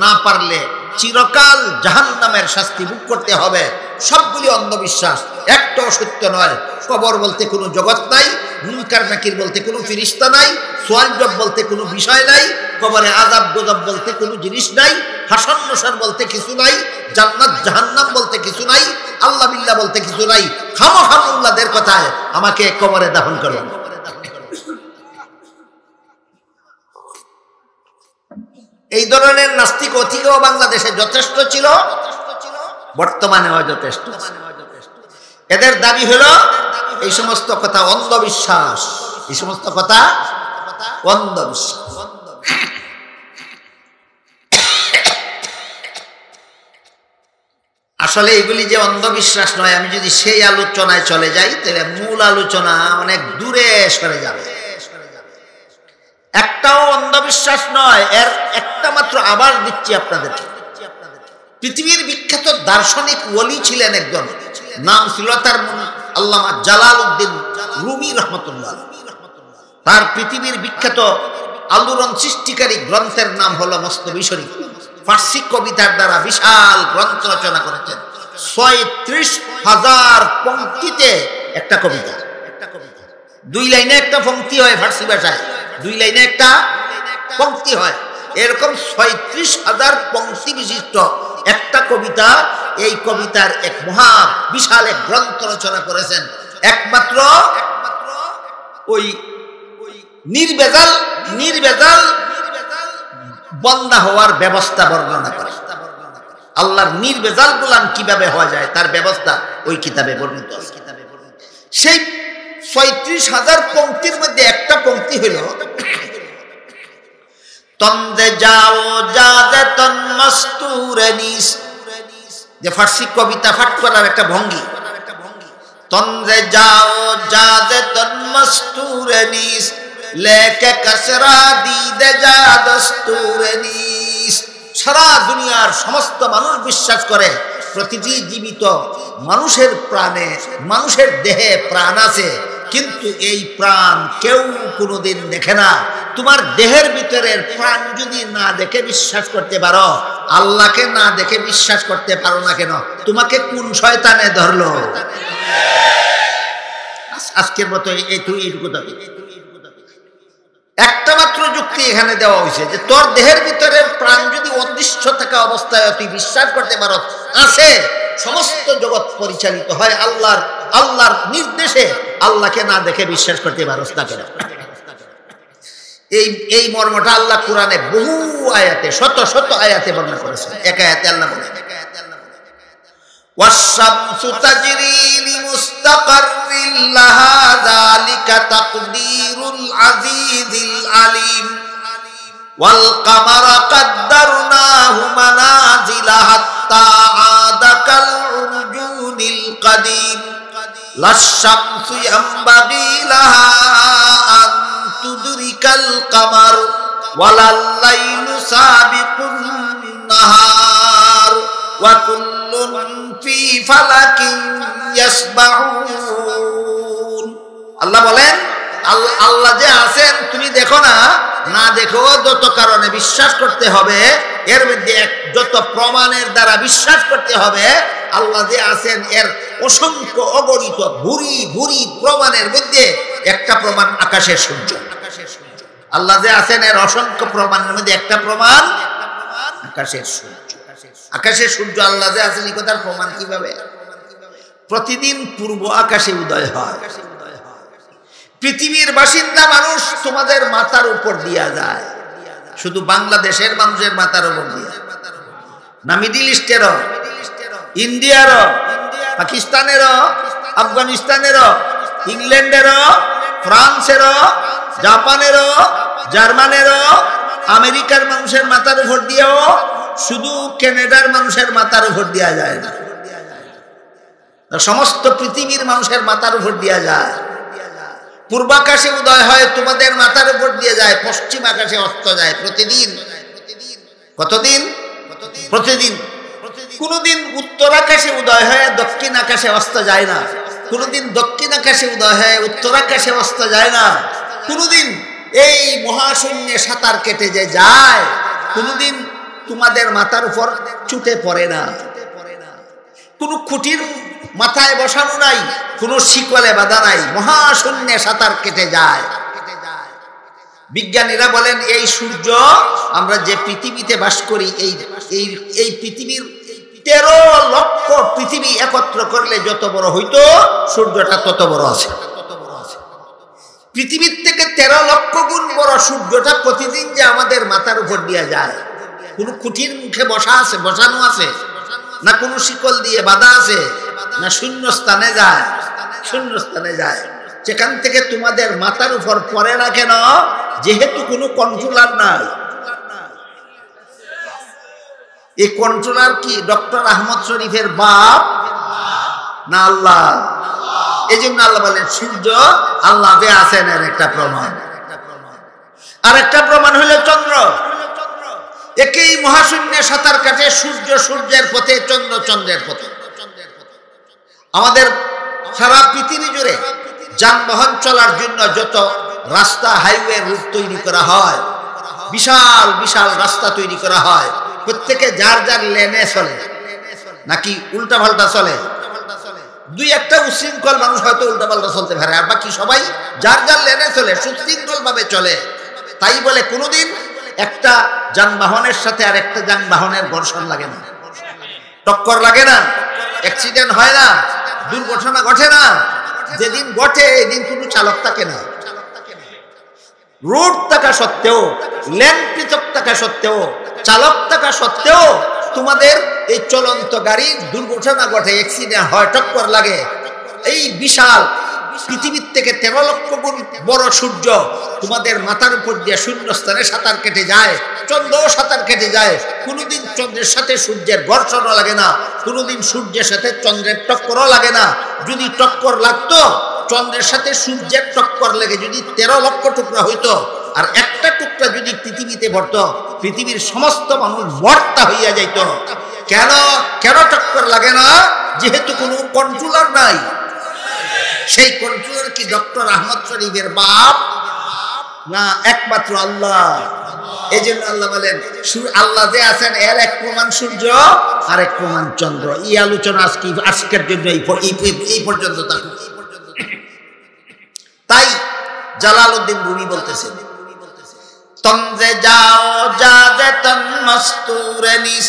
না পারলে চিরকাল জাহান্নামের শাস্তি ভোগ করতে হবে। সবগুলি অন্ধবিশ্বাস, একটাও সত্য নয়। কবর বলতে কোনো জগৎ নাই, মুনকার নাকির বলতে কোনো ফেরেশতা নাই, সওয়াল জবাব বলতে কোনো বিষয় নাই, কবরে আযাব গজব বলতে কোনো জিনিস নাই, হাসর নসর বলতে কিছু নাই, জান্নাত জাহান্নাম বলতে কিছু নাই, আল্লাহ বিল্লাহ বলতে কিছু নাই। খামখা মোল্লাদের কথায় আমাকে কবরে দাফন করো। এই ধরনের নাস্তিক অতীতেও বাংলাদেশে যথেষ্ট ছিল, বর্তমানেও যথেষ্ট। এদের দাবি হলো এই সমস্ত কথা অন্ধবিশ্বাস, এই সমস্ত কথা অন্ধবিশ্বাস। আসলে এগুলি যে অন্ধবিশ্বাস নয়, আমি যদি সেই আলোচনায় চলে যাই তাহলে মূল আলোচনা অনেক দূরে সরে যাবে। একটাও অন্ধবিশ্বাস নয়, এর একটা মাত্র আবার দিচ্ছি আপনাদেরকে। পৃথিবীর বিখ্যাত দার্শনিক ওলি ছিলেন একজন, নাম ছিল তার আল্লামা জালালউদ্দিন রুমি রহমতুল্লাহ। তার পৃথিবীর বিখ্যাত আলোড়ন সৃষ্টিকারী গ্রন্থের নাম হলো মস্তবী শরীফ। ফার্সি কবিতার দ্বারা বিশাল গ্রন্থ রচনা করেছেন। ৩৬,০০০ পংক্তিতে একটা কবিতা, 2 লাইনে একটা পংক্তি হয় ফার্সি ভাষায়, 2 লাইনে একটা পংক্তি হয়। এরকম ৩৬,০০০ পংক্তি বিশিষ্ট একটা কবিতা। এই কবিতার এক মহা বিশাল এক গ্রন্থ রচনা করেছেন। একমাত্র ওই নির্ভেজাল বন্দা হওয়ার ব্যবস্থা বর্ণনা করে। আল্লাহর নির্ভেজাল গোলাম কিভাবে হওয়া যায় তার ব্যবস্থা ওই কিতাবে বর্ণিত আছে। সেই ৩৬,০০০ পংক্তির মধ্যে একটা পংক্তি হইল তন্দে যাও যাদে তন মস্তুরনিস, যে ফার্সি কবিতা পাঠ করার একটা ভঙ্গি। তন্দে যাও যাদে তন মস্তুরনিস লেকে কসরা দিদে যা দস্তুরনিস। সারা দুনিয়ার সমস্ত মানুষ বিশ্বাস করে প্রতিটি জীবিত মানুষের প্রাণে, মানুষের দেহে প্রাণ আছে, কিন্তু এই প্রাণ কেউ কোনোদিন দেখে না। তোমার দেহের ভিতরের প্রাণ যদি না দেখে বিশ্বাস করতে পারো, আল্লাহকে না দেখে বিশ্বাস করতে পারো না কেন? তোমাকে কোন শয়তানে ধরলো? আজকের মতো এইটুকু দাবি। একটা মাত্র যুক্তি এখানে দেওয়া হয়েছে যে তোর দেহের ভিতরের প্রাণ যদি অদৃশ্য থাকা অবস্থায় তুই বিশ্বাস করতে পারো আছে, সমস্ত জগৎ পরিচালিত হয় আল্লাহর নির্দেশে, আল্লাহকে না দেখে বিশ্বাস করতে পারস না কেন? এই মর্মটা আল্লাহ কোরআনে বহু আয়াতে, শত শত আয়াতে বর্ণনা করেছেন। এক আয়াতে আল্লাহ বলেন ওয়াশ-শামসু তাজরি লিমুস্তাকাররিন লাহা যালিকা তাকদীরুল আজিজিল আলিম ওয়াল কামারা কাদ্দারনাহু মানাজিলা হাত্তা আদা কাল উরজুনিল কাদিম লাশ-শামসু ইয়ামবাগি লাহা আন তুদরিকাল কামার ওয়ালাল লাইলু সাবিকুন নাহার ওয়া কুল্লুন ফি ফালাকিন ইয়াসবাহুন। আল্লাহ বলেন আল্লাহ যে আছেন তুমি দেখো না, না দেখো যত কারণে বিশ্বাস করতে হবে, এর মধ্যে যত প্রমাণের দ্বারা বিশ্বাস করতে হবে আল্লাহ যে আছেন, এর অসংখ্য অগণিত ভুরি ভুরি প্রমাণের মধ্যে একটা প্রমাণ আকাশের সূর্য। আল্লাহ যে আছেন এর অসংখ্য প্রমাণের মধ্যে একটা প্রমাণ আকাশের সূর্য। আকাশের সূর্য আল্লাহ যে আছেন এই কথার প্রমাণ কিভাবে? প্রতিদিন পূর্ব আকাশে উদয় হয়। পৃথিবীর বাসিন্দা মানুষ তোমাদের মাথার উপর দিয়া যায়, শুধু বাংলাদেশের মানুষের মাথার উপর দিয়া না, মিডিল ইস্টেরও, ইন্ডিয়ারও, পাকিস্তানেরও, আফগানিস্তানেরও, ইংল্যান্ডেরও, ফ্রান্সেরও, জাপানেরও, জার্মানেরও, আমেরিকার মানুষের মাথার উপর দিয়েও শুধু কানাডার মানুষের মাথার উপর দেওয়া যায় না, সমস্ত পৃথিবীর মানুষের মাথার উপর দেওয়া যায়। পূর্বাকাশে উদয় হয় তোমাদের মাথার উপর দিয়ে যায়, পশ্চিম আকাশে অস্ত যায় প্রতিদিন। কতদিন? প্রতিদিন। কোনদিন উত্তর আকাশে উদয় হয় দক্ষিণ আকাশে অস্ত যায় না, কোনদিন দক্ষিণ আকাশে উদয় হয় উত্তর আকাশে অস্ত যায় না, কোনদিন এই মহাশূন্যে সাঁতার কেটে যে যায়, কোনদিন তোমাদের মাথার উপর ছুটে পড়ে না, কোনো খুঁটির মাথায় বসানো নাই, কোনো শিকলে বাঁধা নাই, মহাশূন্যে সাঁতার কেটে যায়। বিজ্ঞানীরা বলেন এই সূর্য, আমরা যে পৃথিবীতে বাস করি, এই পৃথিবীর 13 লক্ষ পৃথিবী একত্র করলে যত বড় হইতো সূর্যটা তত বড় আছে। পৃথিবীর থেকে 13 লক্ষ গুণ বড় সূর্যটা প্রতিদিন যে আমাদের মাথার উপর দিয়ে যায়, কোন খুঁটির মুখে বসানো আছে না, কোন শিকল দিয়ে বাঁধা আছে না, শূন্য স্থানে যায়, শূন্য স্থানে যায়। সেখান থেকে তোমাদের মাথার উপর পড়ে না কেন? যেহেতু কোনো কন্ট্রোলার নাই। এই কন্ট্রোলার কি ডক্টর আহমদ শরীফের বাপ না আল্লাহ? এই জন্য আল্লাহ বলেন সূর্য আল্লাহ যে আছেন এর একটা প্রমাণ। আর একটা প্রমাণ হলো চন্দ্র। একই মহাশূন্যে সাঁতার কাটে সূর্য সূর্যের পথে, চন্দ্র চন্দ্রের পথে। আমাদের সারা পৃথিবী জুড়ে যানবাহন চলার জন্য যত রাস্তা, হাইওয়ে, রুট তৈরি করা হয়, বিশাল বিশাল রাস্তা তৈরি করা হয়, প্রত্যেকে যার যার লেনে চলে নাকি উল্টা পাল্টা চলে? দুই একটা উশৃঙ্খল মানুষ হয়তো উল্টা পাল্টা চলতে পারে, আর বাকি সবাই যার যার লেনে চলে, সুশৃঙ্খল ভাবে চলে। তাই বলে কোনোদিন একটা যানবাহনের সাথে আর একটা যানবাহনের ঘর্ষণ লাগে না, টক্কর লাগে না, অ্যাক্সিডেন্ট হয় না, দুর্ঘটনা ঘটে না। যেদিন ঘটে এদিন কোনো চালক থাকে না। রুট থাকা সত্ত্বেও, লেন পৃথক থাকা সত্ত্বেও, চালক থাকা সত্ত্বেও তোমাদের এই চলন্ত গাড়ির দুর্ঘটনা ঘটে, অ্যাক্সিডেন্ট হয়, টক্কর লাগে। এই বিশাল পৃথিবীর থেকে 13 লক্ষ গুণ বড় সূর্য তোমাদের মাথার উপর দিয়ে শূন্য স্থানে সাঁতার কেটে যায়, চন্দ্রও সাঁতার কেটে যায়। কোনোদিন চন্দ্রের সাথে সূর্যের ঘর্ষণও লাগে না, কোনোদিন সূর্যের সাথে চন্দ্রের টক্করও লাগে না। যদি টক্কর লাগতো, চন্দ্রের সাথে সূর্যের টক্কর লেগে যদি 13 লক্ষ টুকরা হইতো, আর একটা টুকরা যদি পৃথিবীতে পড়তো, পৃথিবীর সমস্ত মানুষ মর্তা হইয়া যাইত। কেন কেন টক্কর লাগে না? যেহেতু কোনো কন্ট্রোলার নাই। সেই কন্ট্রোলার কি ডক্টর আহমদ শরীফের বাপ না একমাত্র আল্লাহ? এই জন্য আল্লাহ বলেন আল্লাহ যে আছেন এর এক প্রমাণ সূর্য আর এক প্রমাণ চন্দ্র। এই আলোচনা আজকের জন্য এই পর্যন্ত থাকুক। তাই জালালউদ্দিন রুমি বলতেছেন, তমজে যাও জাদে তন মস্তুরে নিস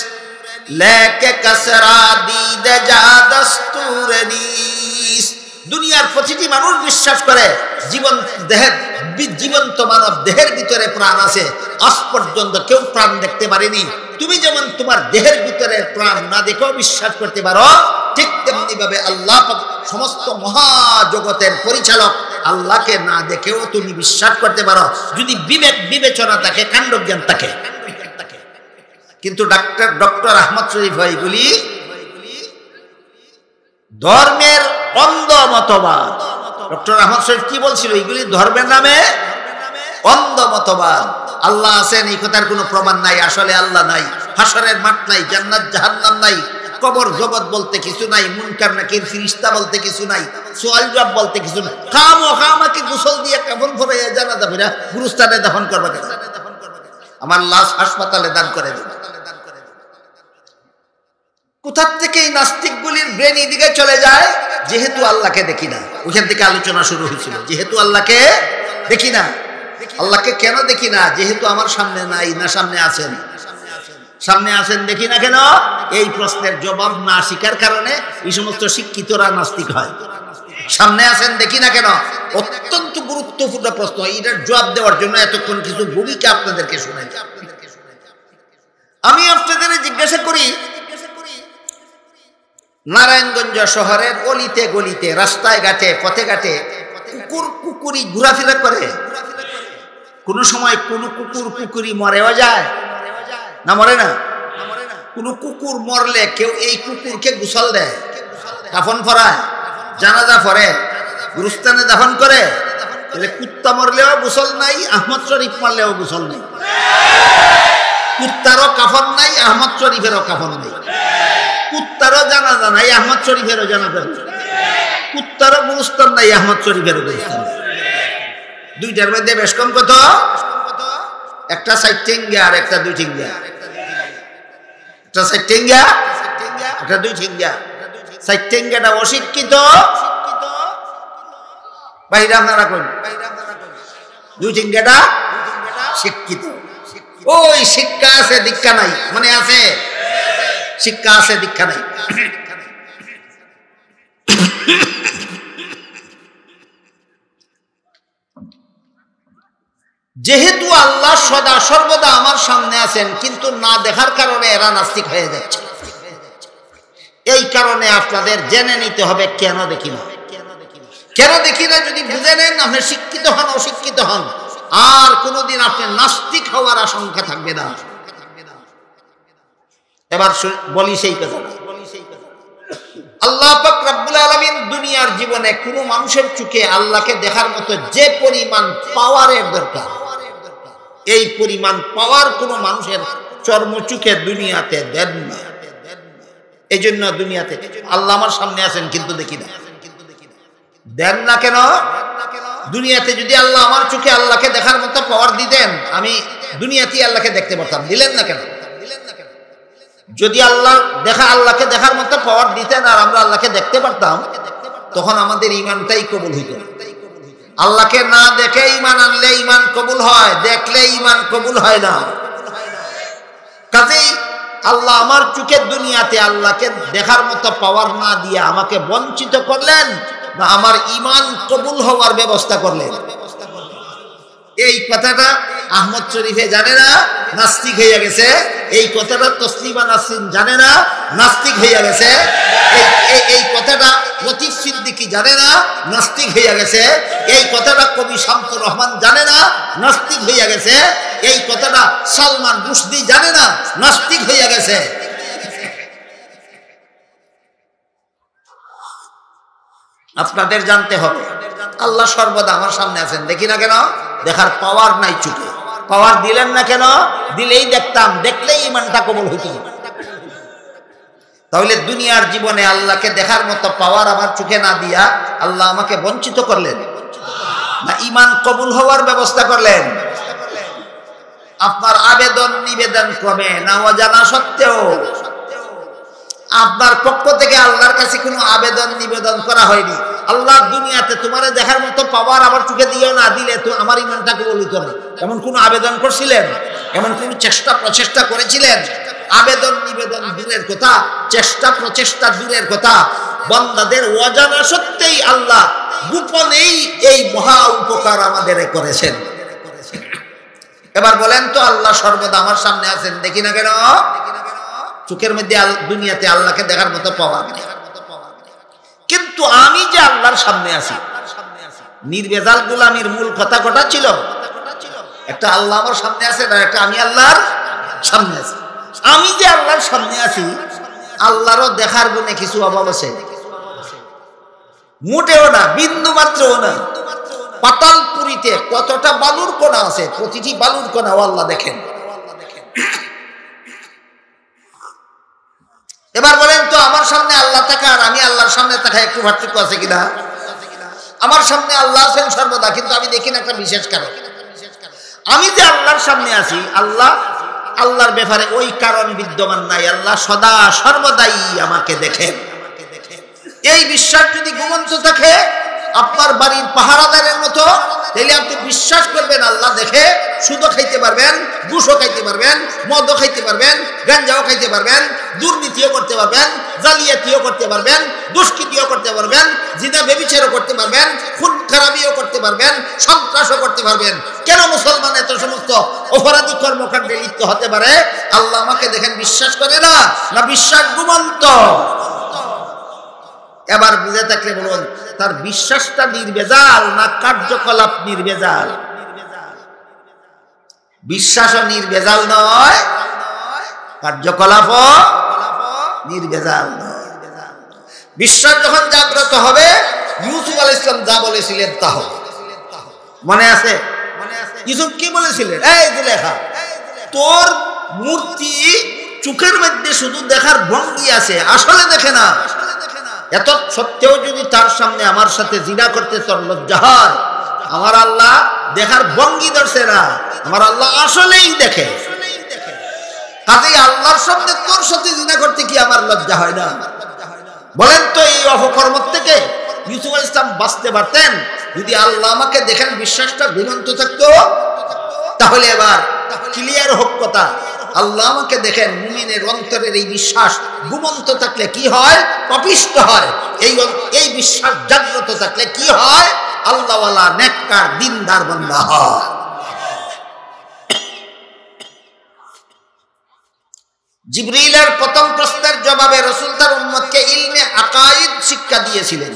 লেকে কসরা দিদে যা দস্তুরে নিস। দুনিয়ার প্রতিটি মানুষ বিশ্বাস করে জীবন্ত মানব দেহের ভিতরে প্রাণ আছে, আজ পর্যন্ত কেউ প্রাণ দেখতে পারেনি। তুমি যেমন তোমার দেহের ভিতরে প্রাণ না দেখেও বিশ্বাস করতে পারো, ঠিক তেমনি ভাবে আল্লাহ সমস্ত মহাজগতের পরিচালক আল্লাহকে না দেখেও তুমি বিশ্বাস করতে পারো, যদি বিবেক বিবেচনা থাকে, কাণ্ডজ্ঞান থাকে। কিন্তু ডক্টর আহমদ শরীফ এগুলি ধর্মের অন্ধ মতবাদ। ডক্টর আহমদ শরীফ কি বলছিল? এগুলি ধর্মের নামে অন্ধ মতবাদ। আল্লাহ আছেন এই কথার কোনো প্রমাণ নাই, আসলে আল্লাহ নাই, হাসরের মাঠ নাই, জান্নাত জাহান্নাম নাই, কবর জগৎ বলতে কিছু নাই, মুনকার নাকির ফেরেশতা বলতে কিছু নাই, সুয়াল জবাব বলতে কিছু নাই। খামোখামাকে গোসল দিয়ে কাফন পরে জানাজা পড়া গুরুস্থানে দাফন করবে কেন? আমার লাশ হাসপাতালে দান করে দেবে। কোথার থেকে এই নাস্তিকগুলির ব্রেন এদিকে চলে যায়? যেহেতু আল্লাহকে দেখি না, ওখান থেকে আলোচনা শুরু হয়েছিল। যেহেতু আল্লাহকে দেখি না, আল্লাহকে কেন দেখি না? যেহেতু আমার সামনে নাই, না সামনে আছেন? সামনে আছেন দেখি না কেন? এই প্রশ্নের জবাব না শিকার কারণে এই সমস্ত শিক্ষিতরা নাস্তিক হয়। সামনে আছেন দেখি না কেন? অত্যন্ত গুরুত্বপূর্ণ প্রশ্ন। এটার জবাব দেওয়ার জন্য এতক্ষণ কিছু ভূমিকা আপনাদেরকে শোনাই। আমি আপনাদের জিজ্ঞাসা করি, নারায়ণগঞ্জ শহরের অলিতে গলিতে, রাস্তায় ঘাটে, পথে ঘাটে কুকুরি ঘোরাফেরা করে। কোন সময় কোন কুকুরি মরেও যায় না? মরে না? কোন কুকুর মরলে কেউ এই কুকুরকে গোসল দেয়, কাফন পরায়, জানাজা পড়ে, গুরুস্থানে দাফন করে। তাহলে কুত্তা মরলেও গোসল নাই, আহমদ শরীফ মরলেও গোসল নেই। কুত্তারও কাফন নাই, আহমদ শরীফেরও কাফন নেই। কুত্তারও জানাজা নাই, আহমদ শরীফেরও জানাজা নাই। কুত্তারও গুরুস্থান নাই, আহমদ শরীফেরও গুরুস্থান নাই। দুইটার মধ্যে বেশ কম কত? একটা 4 ঠেঙ্গা আর একটা 2 ঠেঙ্গা। একটা 4 ঠেঙ্গা, একটা 2 ঠেঙ্গা। 4 ঠেঙ্গাটা অশিক্ষিত, বাইরে আপনারা কোন 2 ঠেঙ্গাটা শিক্ষিত। ওই শিক্ষা আছে দীক্ষা নাই, মনে আছে? শিক্ষা আছে দীক্ষা নাই। যেহেতু আল্লাহ সদা সর্বদা আমার সামনে আছেন, কিন্তু না দেখার কারণে এরা নাস্তিক হয়ে যাচ্ছে। এই কারণে আপনাদের জেনে নিতে হবে কেন দেখি না। কেন দেখি না যদি বুঝে নেন, আপনি শিক্ষিত হন, অশিক্ষিত হন, আর কোনোদিন আপনি নাস্তিক হওয়ার আশঙ্কা থাকবে না। এবার বলি সেই কথা। আল্লাহ পাক রব্বুল আলামিন দুনিয়ার জীবনে কোনো মানুষের চোখে আল্লাহকে দেখার মতো যে পরিমাণ পাওয়ারের দরকার, এই পরিমাণ পাওয়ার কোনো মানুষের চর্মচোখে দুনিয়াতে দেন না। এই জন্য দুনিয়াতে আল্লাহ আমার সামনে আছেন কিন্তু দেখি না। দেন না কেন? দুনিয়াতে যদি আল্লাহ আমার চোখে আল্লাহকে দেখার মতো পাওয়ার দিতেন, আমি দুনিয়াতেই আল্লাহকে দেখতে পারতাম। দিলেন না কেন? যদি আল্লাহকে দেখার মতো পাওয়ার দিতেন আর আমরা আল্লাহকে দেখতে পারতাম, তখন আমাদের ঈমানটাই কবুল হইত। আল্লাহকে না দেখে ঈমান আনলে ঈমান কবুল হয়, দেখলে ঈমান কবুল হয় না। কাজেই আল্লাহ আমার চোখের দুনিয়াতে আল্লাহকে দেখার মতো পাওয়ার না দিয়ে আমাকে বঞ্চিত করলেন, না আমার ঈমান কবুল হওয়ার ব্যবস্থা করলেন। এই কথাটা আহমদ শরীফে জানে না, নাস্তিক হইয়া গেছে। এই কথাটা তসলিমা নাসরিন জানে না, নাস্তিক হইয়া গেছে। এই কথাটা লতিফ সিদ্দিকী জানে না, নাস্তিক হইয়া গেছে। এই কথাটা কবি শামসুর রহমান জানে না, নাস্তিক হইয়া গেছে। এই কথাটা সালমান রুশদি জানে না, নাস্তিক হইয়া গেছে। আপনাদের জানতে হবে আল্লাহ সর্বদা আমার সামনে আছেন, দেখি না কেন? দেখার পাওয়ার নাই চোখে। পাওয়ার দিলেন না কেন? দিলেই দেখতাম, দেখলেই ঈমানটা কবুল হইত। তাহলে দুনিয়ার জীবনে আল্লাহকে দেখার মতো পাওয়ার আমার চোখে না দিয়া আল্লাহ আমাকে বঞ্চিত করলেন, না ঈমান কবুল হওয়ার ব্যবস্থা করলেন? আপনার আবেদন নিবেদন ক্রমে না অজানা সত্ত্বেও আপনার পক্ষ থেকে আল্লাহর কাছে কোনো আবেদন নিবেদন করা হয়নি, আল্লাহ দুনিয়াতে তোমারে দেখার মতো পাওয়ার আমার চোখে দিও না, দিলে তো আমার ঈমানটা কবুল হইত না। এমন কোন আবেদন করছিলেন? এমন কোন প্রচেষ্টা করেছিলেন? আবেদন নিবেদন দূরের কথা, চেষ্টা প্রচেষ্টা দূরের কথা, বান্দাদের অজানা সত্ত্বেই আল্লাহ গোপনেই এই মহা উপকার আমাদের করেছেন। এবার বলেন তো, আল্লাহ সর্বদা আমার সামনে আছেন, দেখি না কেন? চোখের মধ্যে দুনিয়াতে আল্লাহকে দেখার মতো পাওয়া, কিন্তু আমি যে আল্লাহর সামনে আছি, নির্ভেজাল গোলামীর মূল কথা কটা ছিল, একটা আল্লাহ আমার সামনে আছে, না একটা আমি আল্লাহর সামনে আছি। আমি যে আল্লাহর সামনে আছি, আল্লাহরও দেখার গুণে কিছু অভাব আছে? মোটেও না, বিন্দু মাত্রও না। পাতালপুরীতে কতটা বালুর কণা আছে, প্রতিটি বালুর কণাও আল্লাহ দেখেন। এবার বলেন তো, আমার সামনে আল্লাহ থাকা আর আমি আল্লাহর সামনে থাকা একটু পার্থক্য আছে কিনা? আমার সামনে আল্লাহ আছেন সর্বদা, কিন্তু আমি দেখি না একটা বিশেষ কারণ। আমি যে আল্লাহর সামনে আছি, আল্লাহর ব্যাপারে ওই কারণ বিদ্যমান নাই। আল্লাহ সদা সর্বদাই আমাকে দেখেন। এই বিশ্বাস যদি ঘুমন্ত থাকে, আপনার বাড়ির পাহারাদারের মতো, তাহলে আপনি বিশ্বাস করবেন আল্লাহ দেখে। সুদও খাইতে পারবেন, ঘুষও খাইতে পারবেন, মদও খাইতে পারবেন, গাঞ্জাও খাইতে পারবেন, দুর্নীতিও করতে পারবেন, জালিয়াতিও করতে পারবেন, দুষ্কৃতিও করতে পারবেন, জিনা ব্যভিচারও করতে পারবেন, খুন খারাপিও করতে পারবেন, সন্ত্রাসও করতে পারবেন। কেন মুসলমান এত সমস্ত অপরাধী কর্মকাণ্ডে লিপ্ত হতে পারে? আল্লাহ আমাকে দেখেন বিশ্বাস করে না, না বিশ্বাস ঘুমন্ত? এবার বুঝে থাকলে বলুন, তার বিশ্বাসটা নির্ভেজাল না কার্যকলাপ নির্ভেজাল? বিশ্বাসও নির্ভেজাল নয়, কার্যকলাপও নির্ভেজাল নয়। বিশ্বাস যখন জাগ্রত হবে, ইউসুফ আলাইহিস সালাম যা বলেছিলেন তা হবে। মনে আছে? ইউসুফ কি বলেছিলেন? এই জুলেখা, তোর মূর্তি চোখের মধ্যে শুধু দেখার ভঙ্গি আছে, আসলে দেখে না। এত সত্ত্বেও যদি তার সামনে আমার সাথে জিনা করতে তোর লজ্জা হয়, আমার আল্লাহ দেখার ভঙ্গি ধরছে না, আমার আল্লাহ আসলেই দেখে। কাজেই আল্লাহর সামনে তোর সাথে জিনা করতে কি আমার লজ্জা হয় না? বলেন তো, এই অপকর্ম থেকে ইউসুফ আলাইহিস সালাম বাঁচতে পারতেন যদি আল্লাহ আমাকে দেখেন বিশ্বাসটা ঘুমন্ত থাকতো? তাহলে এবার ক্লিয়ার হোক কথা, আল্লাহ আমাকে দেখেন, মুমিনের অন্তরের এই বিশ্বাস ঘুমন্ত থাকলে কি হয়? পাপিষ্ট হয়। এই বিশ্বাস জাগ্রত থাকলে কি হয়? আল্লাহওয়ালা নেককার দিনদার বান্দা হয়। জিবরিলের প্রথম প্রশ্নের জবাবে রাসূল তার উম্মতকে ইলমে আকাইদ শিক্ষা দিয়েছিলেন।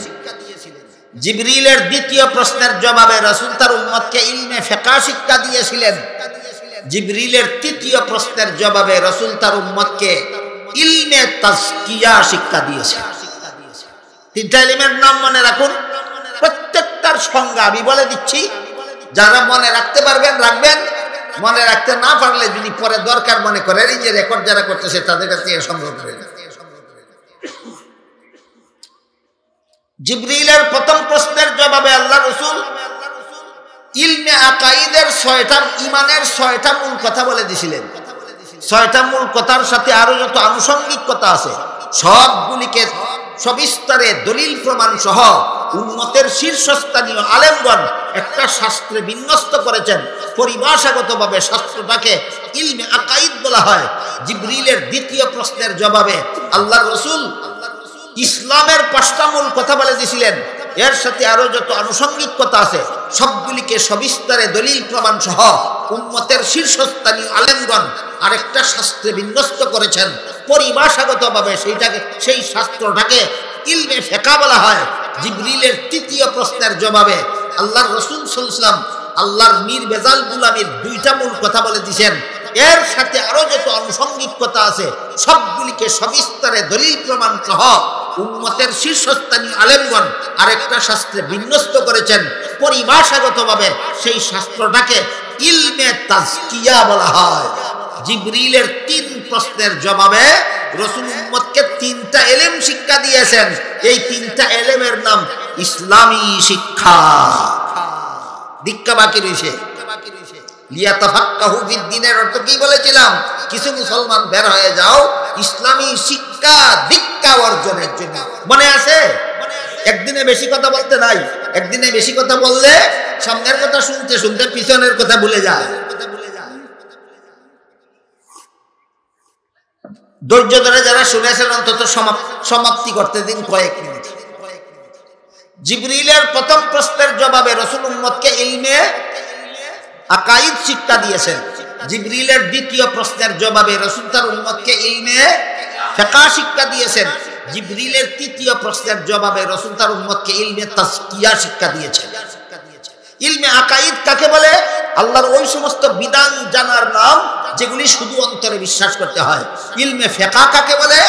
জিবরিলের দ্বিতীয় প্রশ্নের জবাবে রাসূল তার উম্মতকে ইলমে ফিকহ শিক্ষা দিয়েছিলেন। জিবরিলের তৃতীয় প্রশ্নের জবাবে রাসূল তার উম্মতকে ইলমে তাজকিয়া শিক্ষা দিয়েছেন। তিনটা ইলমের নাম মনে রাখুন, প্রত্যেকটার সংজ্ঞা আমি বলে দিচ্ছি। যারা মনে রাখতে পারবেন রাখবেন, মনে রাখতে না পারলে যদি পরে দরকার মনে করেন, এই যে রেকর্ড যারা করতেছে তাদের কাছ থেকে সংগ্রহ করেন। জিবরিলের প্রথম প্রশ্নের জবাবে আল্লাহ রাসূল ইলমে আকাইদের 6টা, ইমানের 6টা মূল কথা বলে দিয়েছিলেন। 6টা মূল কথার সাথে আরো যত আনুষঙ্গিক কথা আছে সবগুলিকে সবিস্তারে দলিল প্রমাণ সহ উম্মতের শীর্ষস্থানীয় আলেমগণ একটা শাস্ত্রে বিন্যস্ত করেছেন। পরিভাষাগতভাবে শাস্ত্রটাকে ইলমে আকাইদ বলা হয়। জিবরিলের দ্বিতীয় প্রশ্নের জবাবে আল্লাহর রাসূল ইসলামের 5টা মূল কথা বলে দিয়েছিলেন। এর সাথে আরো যত আনুষঙ্গিক কথা আছে সবগুলিকে সবিস্তারে দলিল প্রমাণ সহ উম্মতের শীর্ষস্থানীয় আলেমগণ আরেকটা শাস্ত্রে বিন্যস্ত করেছেন। পরিভাষাগতভাবে সেই শাস্ত্রটাকে ইলমে ফিকহ বলা হয়। জিবরিলের তৃতীয় প্রশ্নের জবাবে আল্লাহর রাসূল সাল্লাল্লাহু আলাইহি ওয়াসাল্লাম আল্লাহর নির্ভেজাল গোলামীর 2টা মূল কথা বলে দিয়েছেন। এর সাথে আরো যত আনুষঙ্গিক কথা আছে সবগুলিকে সবিস্তারে দলিল প্রমাণ সহ উম্মতের শীর্ষস্থানীয় আলেমগণ আরেকটা শাস্ত্রে বিন্যস্ত করেছেন। পরিভাষাগতভাবে সেই শাস্ত্রটাকে ইলমে তাজকিয়া বলা হয়। জিবরিলের 3 প্রশ্নের জবাবে রাসূল উম্মতকে 3টা ইলম শিক্ষা দিয়েছেন। এই 3টা ইলমের নাম ইসলামী শিক্ষা। দীক্ষা বাকি রয়েছে। লিয়াতাফাক্কাহু ফিদ্দীনের অর্থ কি বলেছিলাম? কিছু মুসলমান বের হয়ে যাও ইসলামী শিক্ষা দীক্ষা অর্জনের জন্য। মনে আছে? একদিনে বেশি কথা বলতে নাই। একদিনে বেশি কথা বললে সামনের কথা শুনতে শুনতে পিছনের কথা ভুলে যায়। ধৈর্য ধরে যারা শুনেছেন অন্তত সমাপ্তি করতে দিন কয়েক মিনিট। জিবরিলের প্রথম প্রশ্নের জবাবে রাসূল উম্মতকে ইলমে আকাইদ শিক্ষা দিয়েছেন। জিবরিলের দ্বিতীয় প্রশ্নের জবাবে রাসূল তার উম্মতকে ইলমে ফিকহ শিক্ষা দিয়েছেন। জিবরিলের তৃতীয় প্রশ্নের জবাবে রাসূল তার উম্মতকে ইলমে তাজকিয়া শিক্ষা দিয়েছেন। ইলমে আকাইদ কাকে বলে? আল্লাহর ওই সমস্ত বিধান জানার নাম যেগুলি শুধু অন্তরে বিশ্বাস করতে হয়। ইলমে ফিকহ কাকে বলে?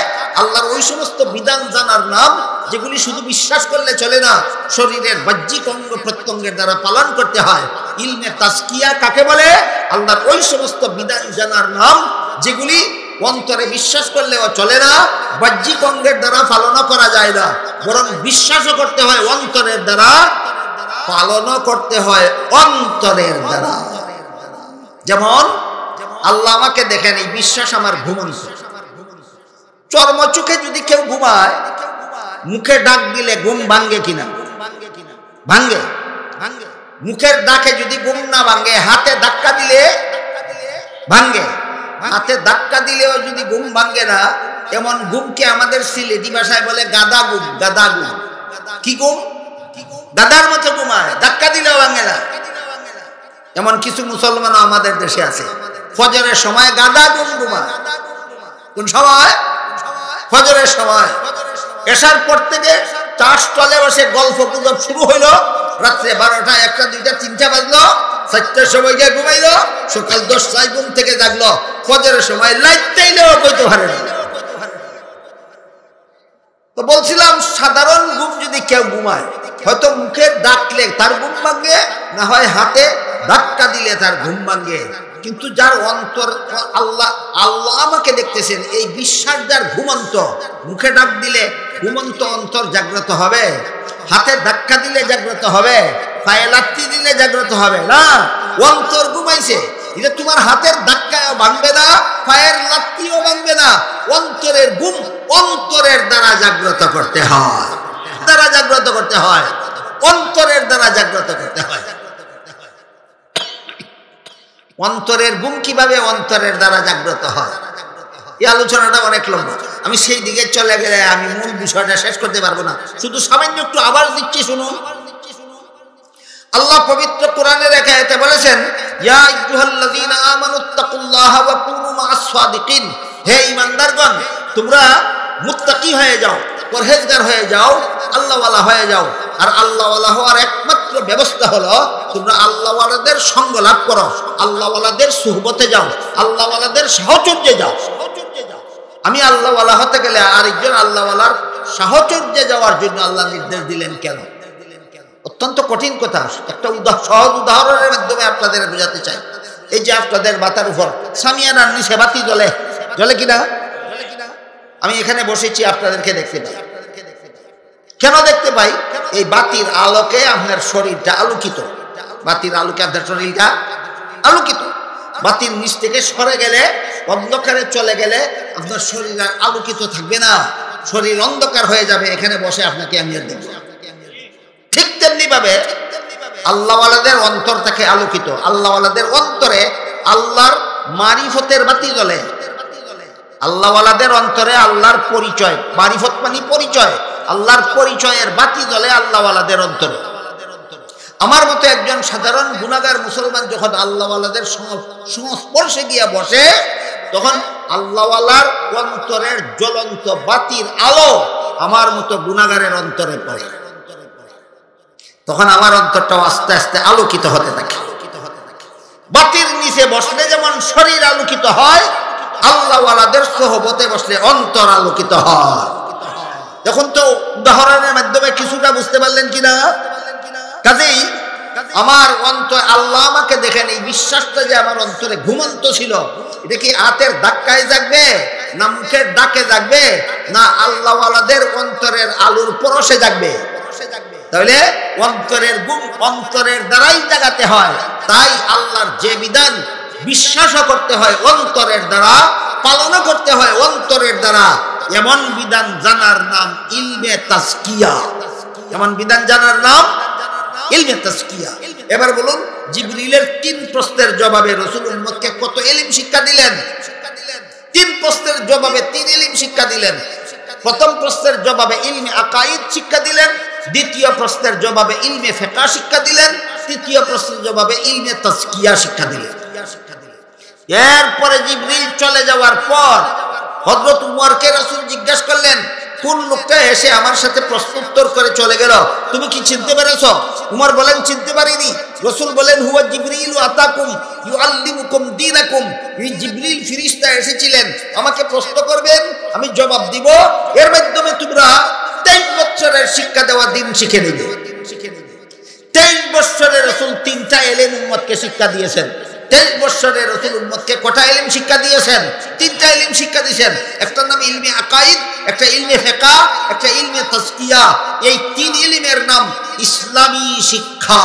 আল্লাহর ওই সমস্ত বিধান জানার নাম যেগুলি শুধু বিশ্বাস করলে চলে না, শরীরের বাহ্যিক অঙ্গ প্রত্যঙ্গের দ্বারা পালন করতে হয়। ইলমে তাজকিয়া কাকে বলে? আল্লাহর ওই সমস্ত বিধান জানার নাম যেগুলি অন্তরে বিশ্বাস করলেও চলে না, বাহ্যিক অঙ্গের দ্বারা পালনও করা যায় না, বরং বিশ্বাসও করতে হয় অন্তরের দ্বারা, পালনও করতে হয় অন্তরের দ্বারা। যেমন আল্লাহ আমাকে দেখেন, এই বিশ্বাস আমার ঘুমন্ত। চর্মচোখে যদি কেউ ঘুমায়, মুখে ডাক দিলে ঘুম ভাঙ্গে কিনা? ভাঙ্গে। মুখের ডাকে যদি ঘুম না ভাঙ্গে, হাতে ধাক্কা দিলে ভাঙ্গে। হাতে ধাক্কা দিলেও যদি ঘুম ভাঙ্গে না, এমন ঘুমকে আমাদের সিলেটি ভাষায় বলে গাদা ঘুম। গাদা ঘুম কি ঘুম? গাদার মতো ঘুমায়, ধাক্কা দিলেও ভাঙ্গে না। এমন কিছু মুসলমানও আমাদের দেশে আছে, ফজরের সময় গাদা ঘুম ঘুমায়। কোন সময়? ফজরের সময়। এশার পর থেকে চাষ তলে বসে গল্প গুজব শুরু হইলো, রাত্রে 12টা 1টা 2টা 3টা বাজলো, 4টার সময় গিয়ে ঘুমাইলো, সকাল 10টায় ঘুম থেকে জাগলো, ফজরের সময় লাইট চাইলেও কইতে পারে না। তো বলছিলাম, সাধারণ ঘুম যদি কেউ ঘুমায়, হয়তো মুখে ডাকলে তার ঘুম ভাঙে, না হয় হাতে ধাক্কা দিলে তার ঘুম ভাঙে। কিন্তু যার অন্তর, আল্লাহ আল্লাহ আমাকে দেখতেছেন, এই বিশ্বাস যার ঘুমন্ত, মুখে ডাক দিলে ঘুমন্ত অন্তর জাগ্রত হবে, হাতে ধাক্কা দিলে জাগ্রত হবে, পায়ে লাথি দিলে জাগ্রত হবে না। অন্তর ঘুমাইছে, এটা তোমার হাতের ধাক্কাও ভাঙবে না, পায়ের লাথিও ভাঙবে না। অন্তরের ঘুম অন্তরের দ্বারা জাগ্রত করতে হয়, দ্বারা জাগ্রত করতে হয়, অন্তরের দ্বারা জাগ্রত করতে হয়। অন্তরের ঘুম কিভাবে অন্তরের দ্বারা জাগ্রত হয়, এই আলোচনাটা অনেক লম্বা। আমি সেই দিকে চলে গেলে আমি মূল বিষয়টা শেষ করতে পারবো না। শুধু সামান্য একটু আবার দিচ্ছি, শুনুন। আল্লাহ পবিত্র কোরআনের এক আয়াতে বলেছেন, ইয়া আইয়ুহাল্লাযীনা আমানুত্তাকুল্লাহা ওয়া কুনু মা'আস সাদিকিন। হে ঈমানদারগণ, তোমরা মুত্তাকি হয়ে যাও, পরহেজগার হয়ে যাও, আল্লাহওয়ালা হয়ে যাও। আর আল্লাহওয়ালা হওয়ার একমাত্র ব্যবস্থা হলো তোমরা আল্লাহওয়ালাদের সঙ্গ লাভ করো, আল্লাহওয়ালাদের সুহবতে যাও, আল্লাহওয়ালাদের সাহচর্যে যাও। আমি আল্লাহওয়ালা হতে গেলে আরেকজন আল্লাহওয়ালার সাহচর্যে যাওয়ার জন্য আল্লাহ নির্দেশ দিলেন কেন? অত্যন্ত কঠিন কথা। একটা সহজ উদাহরণের মাধ্যমে আপনাদের বোঝাতে চাই। এই যে আপনাদের মাথার উপর সামিয়ানার নিচে বাতি জ্বলে, জ্বলে কিনা? আমি এখানে বসেছি, আপনাদেরকে দেখতে পাই। কেন দেখতে পাই? এই বাতির আলোকে আপনার শরীরটা আলোকিত, বাতির আলোকে আপনার শরীরটা আলোকিত। বাতির নিচ থেকে সরে গেলে, অন্ধকারে চলে গেলে আপনার শরীর আর আলোকিত থাকবে না, শরীর অন্ধকার হয়ে যাবে। এখানে বসে আপনাকে আমি দেখব। ঠিক তেমনি ভাবে আল্লাহওয়ালাদের অন্তর থাকে আলোকিত। আল্লাহওয়ালাদের অন্তরে আল্লাহর মারিফতের বাতি জ্বলে। আল্লাহওয়ালাদের অন্তরে আল্লাহর পরিচয়, মারিফত মানে পরিচয়, আল্লাহর পরিচয়ের বাতি জ্বলে আল্লাহওয়ালাদের অন্তরে। আমার মতো একজন সাধারণ গুনাহগার মুসলমান যখন আল্লাহওয়ালাদের সংস্পর্শে গিয়ে বসে, তখন আল্লাহওয়ালার অন্তরের জ্বলন্ত বাতির আলো আমার মতো গুনাহগারের অন্তরে পড়ে। তখন আমার অন্তরটাও আস্তে আস্তে আলোকিত হতে থাকে। বাতির নিচে বসলে যেমন শরীর আলোকিত হয়, আল্লাহওয়ালাদের সোহবতে বসলে অন্তর আলোকিত হয়। এখন তো উদাহরণের মাধ্যমে কিছুটা বুঝতে পারলেন কিনা? কাজেই আমার অন্তর, আল্লাহ আমাকে দেখেন, এই বিশ্বাসটা যে আমার অন্তরে ঘুমন্ত ছিল, এটা কি হাতের ধাক্কায় জাগবে, না মুখের ডাকে জাগবে, না আল্লাহওয়ালাদের অন্তরের আলোর পরশে জাগবে? তাহলে অন্তরের ঘুম অন্তরের দ্বারাই জাগাতে হয়। তাই আল্লাহর যে বিধান বিশ্বাসও করতে হয় অন্তরের দ্বারা, পালনও করতে হয় অন্তরের দ্বারা। এমন বিধান জানার নাম ইলমে তাজকিয়া। এমন বিধান জানার নাম ইলমে তাজকিয়া। এবার বলুন, জিবরিলের 3 প্রশ্নের জবাবে রাসূল উম্মতকে কত ইলম শিক্ষা দিলেন? 3 প্রশ্নের জবাবে 3 ইলম শিক্ষা দিলেন। প্রথম প্রশ্নের জবাবে ইলমে আকাইদ শিক্ষা দিলেন, দ্বিতীয় প্রশ্নের জবাবে ইলমে ফিকহ শিক্ষা দিলেন, তৃতীয় প্রশ্নের জবাবে ইলমে তাজকিয়া শিক্ষা দিলেন। এরপরে জিবরিল চলে যাওয়ার পর হযরত উমরকে রাসূল জিজ্ঞাসা করলেন, কোন লোকটা এসে আমার সাথে প্রশ্নোত্তর করে চলে গেল, তুমি কি চিনতে পেরেছো? উমর বলেন, চিনতে পারিনি। রাসূল বলেন, হুয়া জিবরিল আতাকুম ইউআল্লিমুকুম দীনাকুম। এই জিবরিল ফেরেশতা এসেছিলেন, আমাকে প্রশ্ন করবেন, আমি জবাব দিব, এর মাধ্যমে তোমরা 23 বছরের শিক্ষা দেওয়া দিন শিখে নেবে। 23 বছরে রাসূল 3টা ইলম উম্মতকে শিক্ষা দিয়েছেন। 23 বছরে রাসূল উম্মতকে কটা ইলম শিক্ষা দিয়েছেন? 3টা ইলম শিক্ষা দিয়েছেন। একটার নাম ইলমে আকাইদ, একটা ইলমে ফিকহ, একটা ইলমে তাজকিয়া। এই 3 ইলমের নাম ইসলামী শিক্ষা।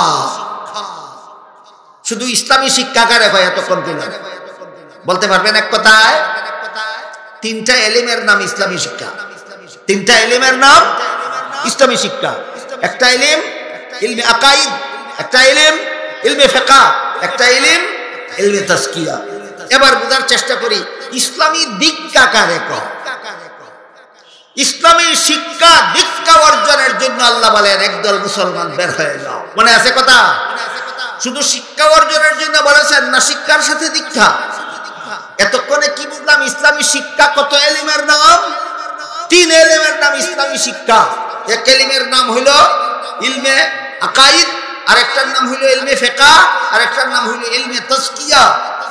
শুধু ইসলামী শিক্ষা কারে হয় এতক্ষণ কিনা বলতে পারবেন এক কথায়? 3টা ইলমের নাম ইসলামী শিক্ষা। 3টা ইলমের নাম ইসলামী শিক্ষা। একটা ইলম ইলমে আকাইদ একটা ইলম, ইলমে ফিকহ একটা ইলম, ইলমে তাজকিয়া। এবার বোঝার চেষ্টা করি ইসলামী দীক্ষা কারে কয়। ইসলামী শিক্ষা দীক্ষা অর্জনের জন্য আল্লাহ বলেন একদল মুসলমান বের হয়ে যাও। মনে আছে কথা? শুধু শিক্ষা অর্জনের জন্য বলেছেন না শিক্ষার সাথে দীক্ষা? এতক্ষণে কি বুঝলাম? ইসলামী শিক্ষা কত এলিমের নাম? 3 এলিমের নাম ইসলামী শিক্ষা। এক এলিমের নাম হইল ইলমে আকাইদ, আরেকটার নাম হইল ইলমে ফিকহ, আরেকটার নাম হইল ইলমে তাজকিয়া।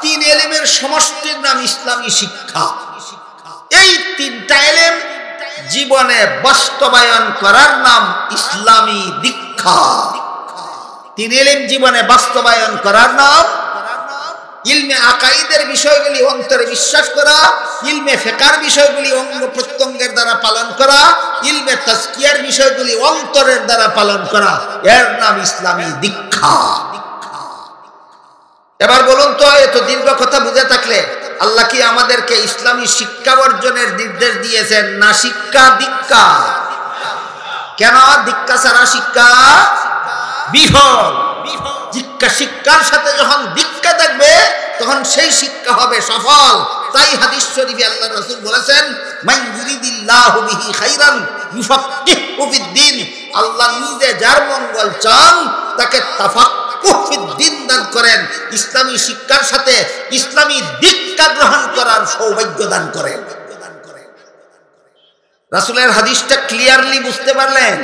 3 এলিমের সমষ্টির নাম ইসলামী শিক্ষা। এই 3টা এলিম জীবনে বাস্তবায়ন করার নাম ইসলামী দীক্ষা। 3 এলিম জীবনে বাস্তবায়ন করার নাম ইলমে আকাইদের বিষয়গুলি অন্তরে বিশ্বাস করা, ইলমে ফিকহের বিষয়গুলি অঙ্গ প্রত্যঙ্গের দ্বারা পালন করা, ইলমে তাজকিয়ার বিষয়গুলি অন্তরের দ্বারা পালন করা, এর নাম ইসলামী দীক্ষা। এবার বলুন তো, এত দীর্ঘ কথা বুঝে থাকলে আল্লাহ কি আমাদেরকে ইসলামী শিক্ষা অর্জনের নির্দেশ দিয়েছেন না শিক্ষা দীক্ষা? কেন? দীক্ষা ছাড়া শিক্ষা বিফল। শিক্ষার সাথে যখন দীক্ষা থাকবে তখন সেই শিক্ষা হবে সফল। তাই হাদিস শরীফে আল্লাহর রাসূল বলেছেন, মান ইউরিদিল্লাহু বিহি খাইরান ইউফাক্কিহু ফিদ্দিন। আল্লাহ নিজে যার মঙ্গল চান তাকে তাফাক্কুহ ফিদ্দিন দান করেন, ইসলামী শিক্ষার সাথে ইসলামী দীক্ষা গ্রহণ করার সৌভাগ্য দান করেন। রাসূলের হাদিসটা ক্লিয়ারলি বুঝতে পারলেন?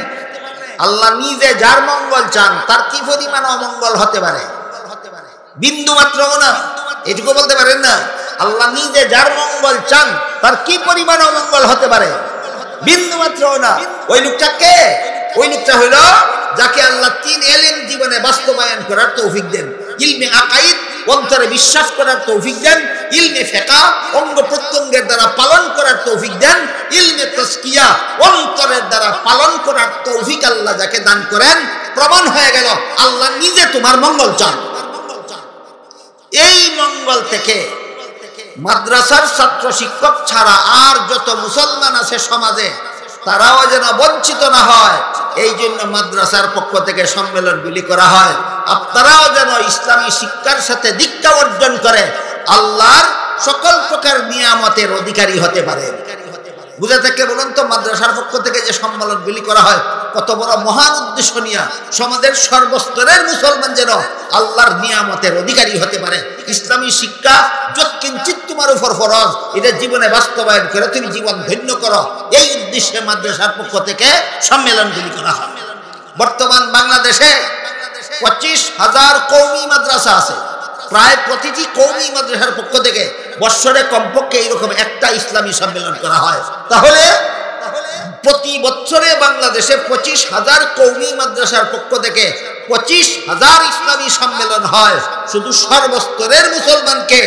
আল্লাহ নিজে যার মঙ্গল চান তার কি পরিমাণ অমঙ্গল হতে পারে? বিন্দু মাত্র না। এটুকু বলতে পারেন না? আল্লাহ নিজে যার মঙ্গল চান তার কি পরিমাণ অমঙ্গল হতে পারে? বিন্দু মাত্র না। ওই লোকটা কে? ওই লোকটা হইল যাকে আল্লাহ 3 এলিম জীবনে বাস্তবায়ন করার তৌফিক দেন। ইলমে আকাইদ অন্তরে বিশ্বাস করার তৌফিক দেন, ইলমে ফিকহ অঙ্গ প্রত্যঙ্গের দ্বারা পালন করার তৌফিক দেন, ইলমে তাজকিয়া অন্তরের দ্বারা পালন করার তৌফিক আল্লাহ যাকে দান করেন, প্রমাণ হয়ে গেল আল্লাহ নিজে তোমার মঙ্গল চান। এই মঙ্গল থেকে মাদ্রাসার ছাত্র শিক্ষক ছাড়া আর যত মুসলমান আছে সমাজে তারাও যেন বঞ্চিত না হয়, এই জন্য মাদ্রাসার পক্ষ থেকে সম্মেলনগুলি করা হয়। আপনারাও যেন ইসলামী শিক্ষার সাথে দীক্ষা অর্জন করে আল্লাহর সকল প্রকার নিয়ামতের অধিকারী হতে পারে। বুঝে থেকে বলুন তো, মাদ্রাসার পক্ষ থেকে যে সম্মেলনগুলি করা হয় কত বড় মহান উদ্দেশ্য নিয়ে সমাজের সর্বস্তরের মুসলমান যেন আল্লাহর নিয়ামতের অধিকারী হতে পারে। ইসলামী শিক্ষা যৎকিঞ্চিৎ তোমার উপর ফরজ, এটা জীবনে বাস্তবায়ন করে তুমি জীবন ধন্য করো, এই উদ্দেশ্যে মাদ্রাসার পক্ষ থেকে সম্মেলনগুলি করা হয়। বর্তমান বাংলাদেশে 25,000 কওমি মাদ্রাসা আছে। প্রায় প্রতিটি কওমি মাদ্রাসার পক্ষ থেকে বৎসরে কমপক্ষে এইরকম একটা ইসলামী সম্মেলন করা হয়। তাহলে প্রতি বছরে বাংলাদেশে 25,000 কওমি মাদ্রাসার পক্ষ থেকে 25,000 ইসলামী সম্মেলন হয়। শুধু সর্বস্তরের মুসলমানকে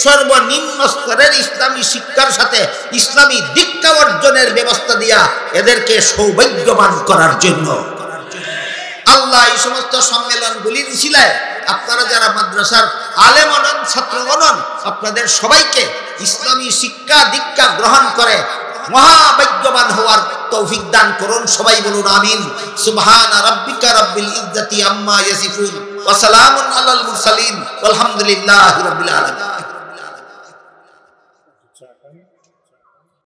সর্বনিম্ন স্তরের ইসলামী শিক্ষার সাথে ইসলামী দীক্ষা অর্জনের ব্যবস্থা দিয়া এদেরকে সৌভাগ্যবান করার জন্য আল্লাহ এই সমস্ত সম্মেলনগুলির উসিলায় আপনারা যারা মাদ্রাসার আলেম হন, ছাত্রগণ হন, আপনাদের সবাইকে ইসলামী শিক্ষা দীক্ষা গ্রহণ করে মহাভাগ্যবান হওয়ার তৌফিক দান করুন। সবাই বলুন আমিন। সুবহান রাব্বিকা রাব্বিল ইজ্জাতি আম্মা ইয়াসিফুন ওয়া সালামুন আলাল মুরসালিন ওয়ালহামদুলিল্লাহি রাব্বিল আলামিন।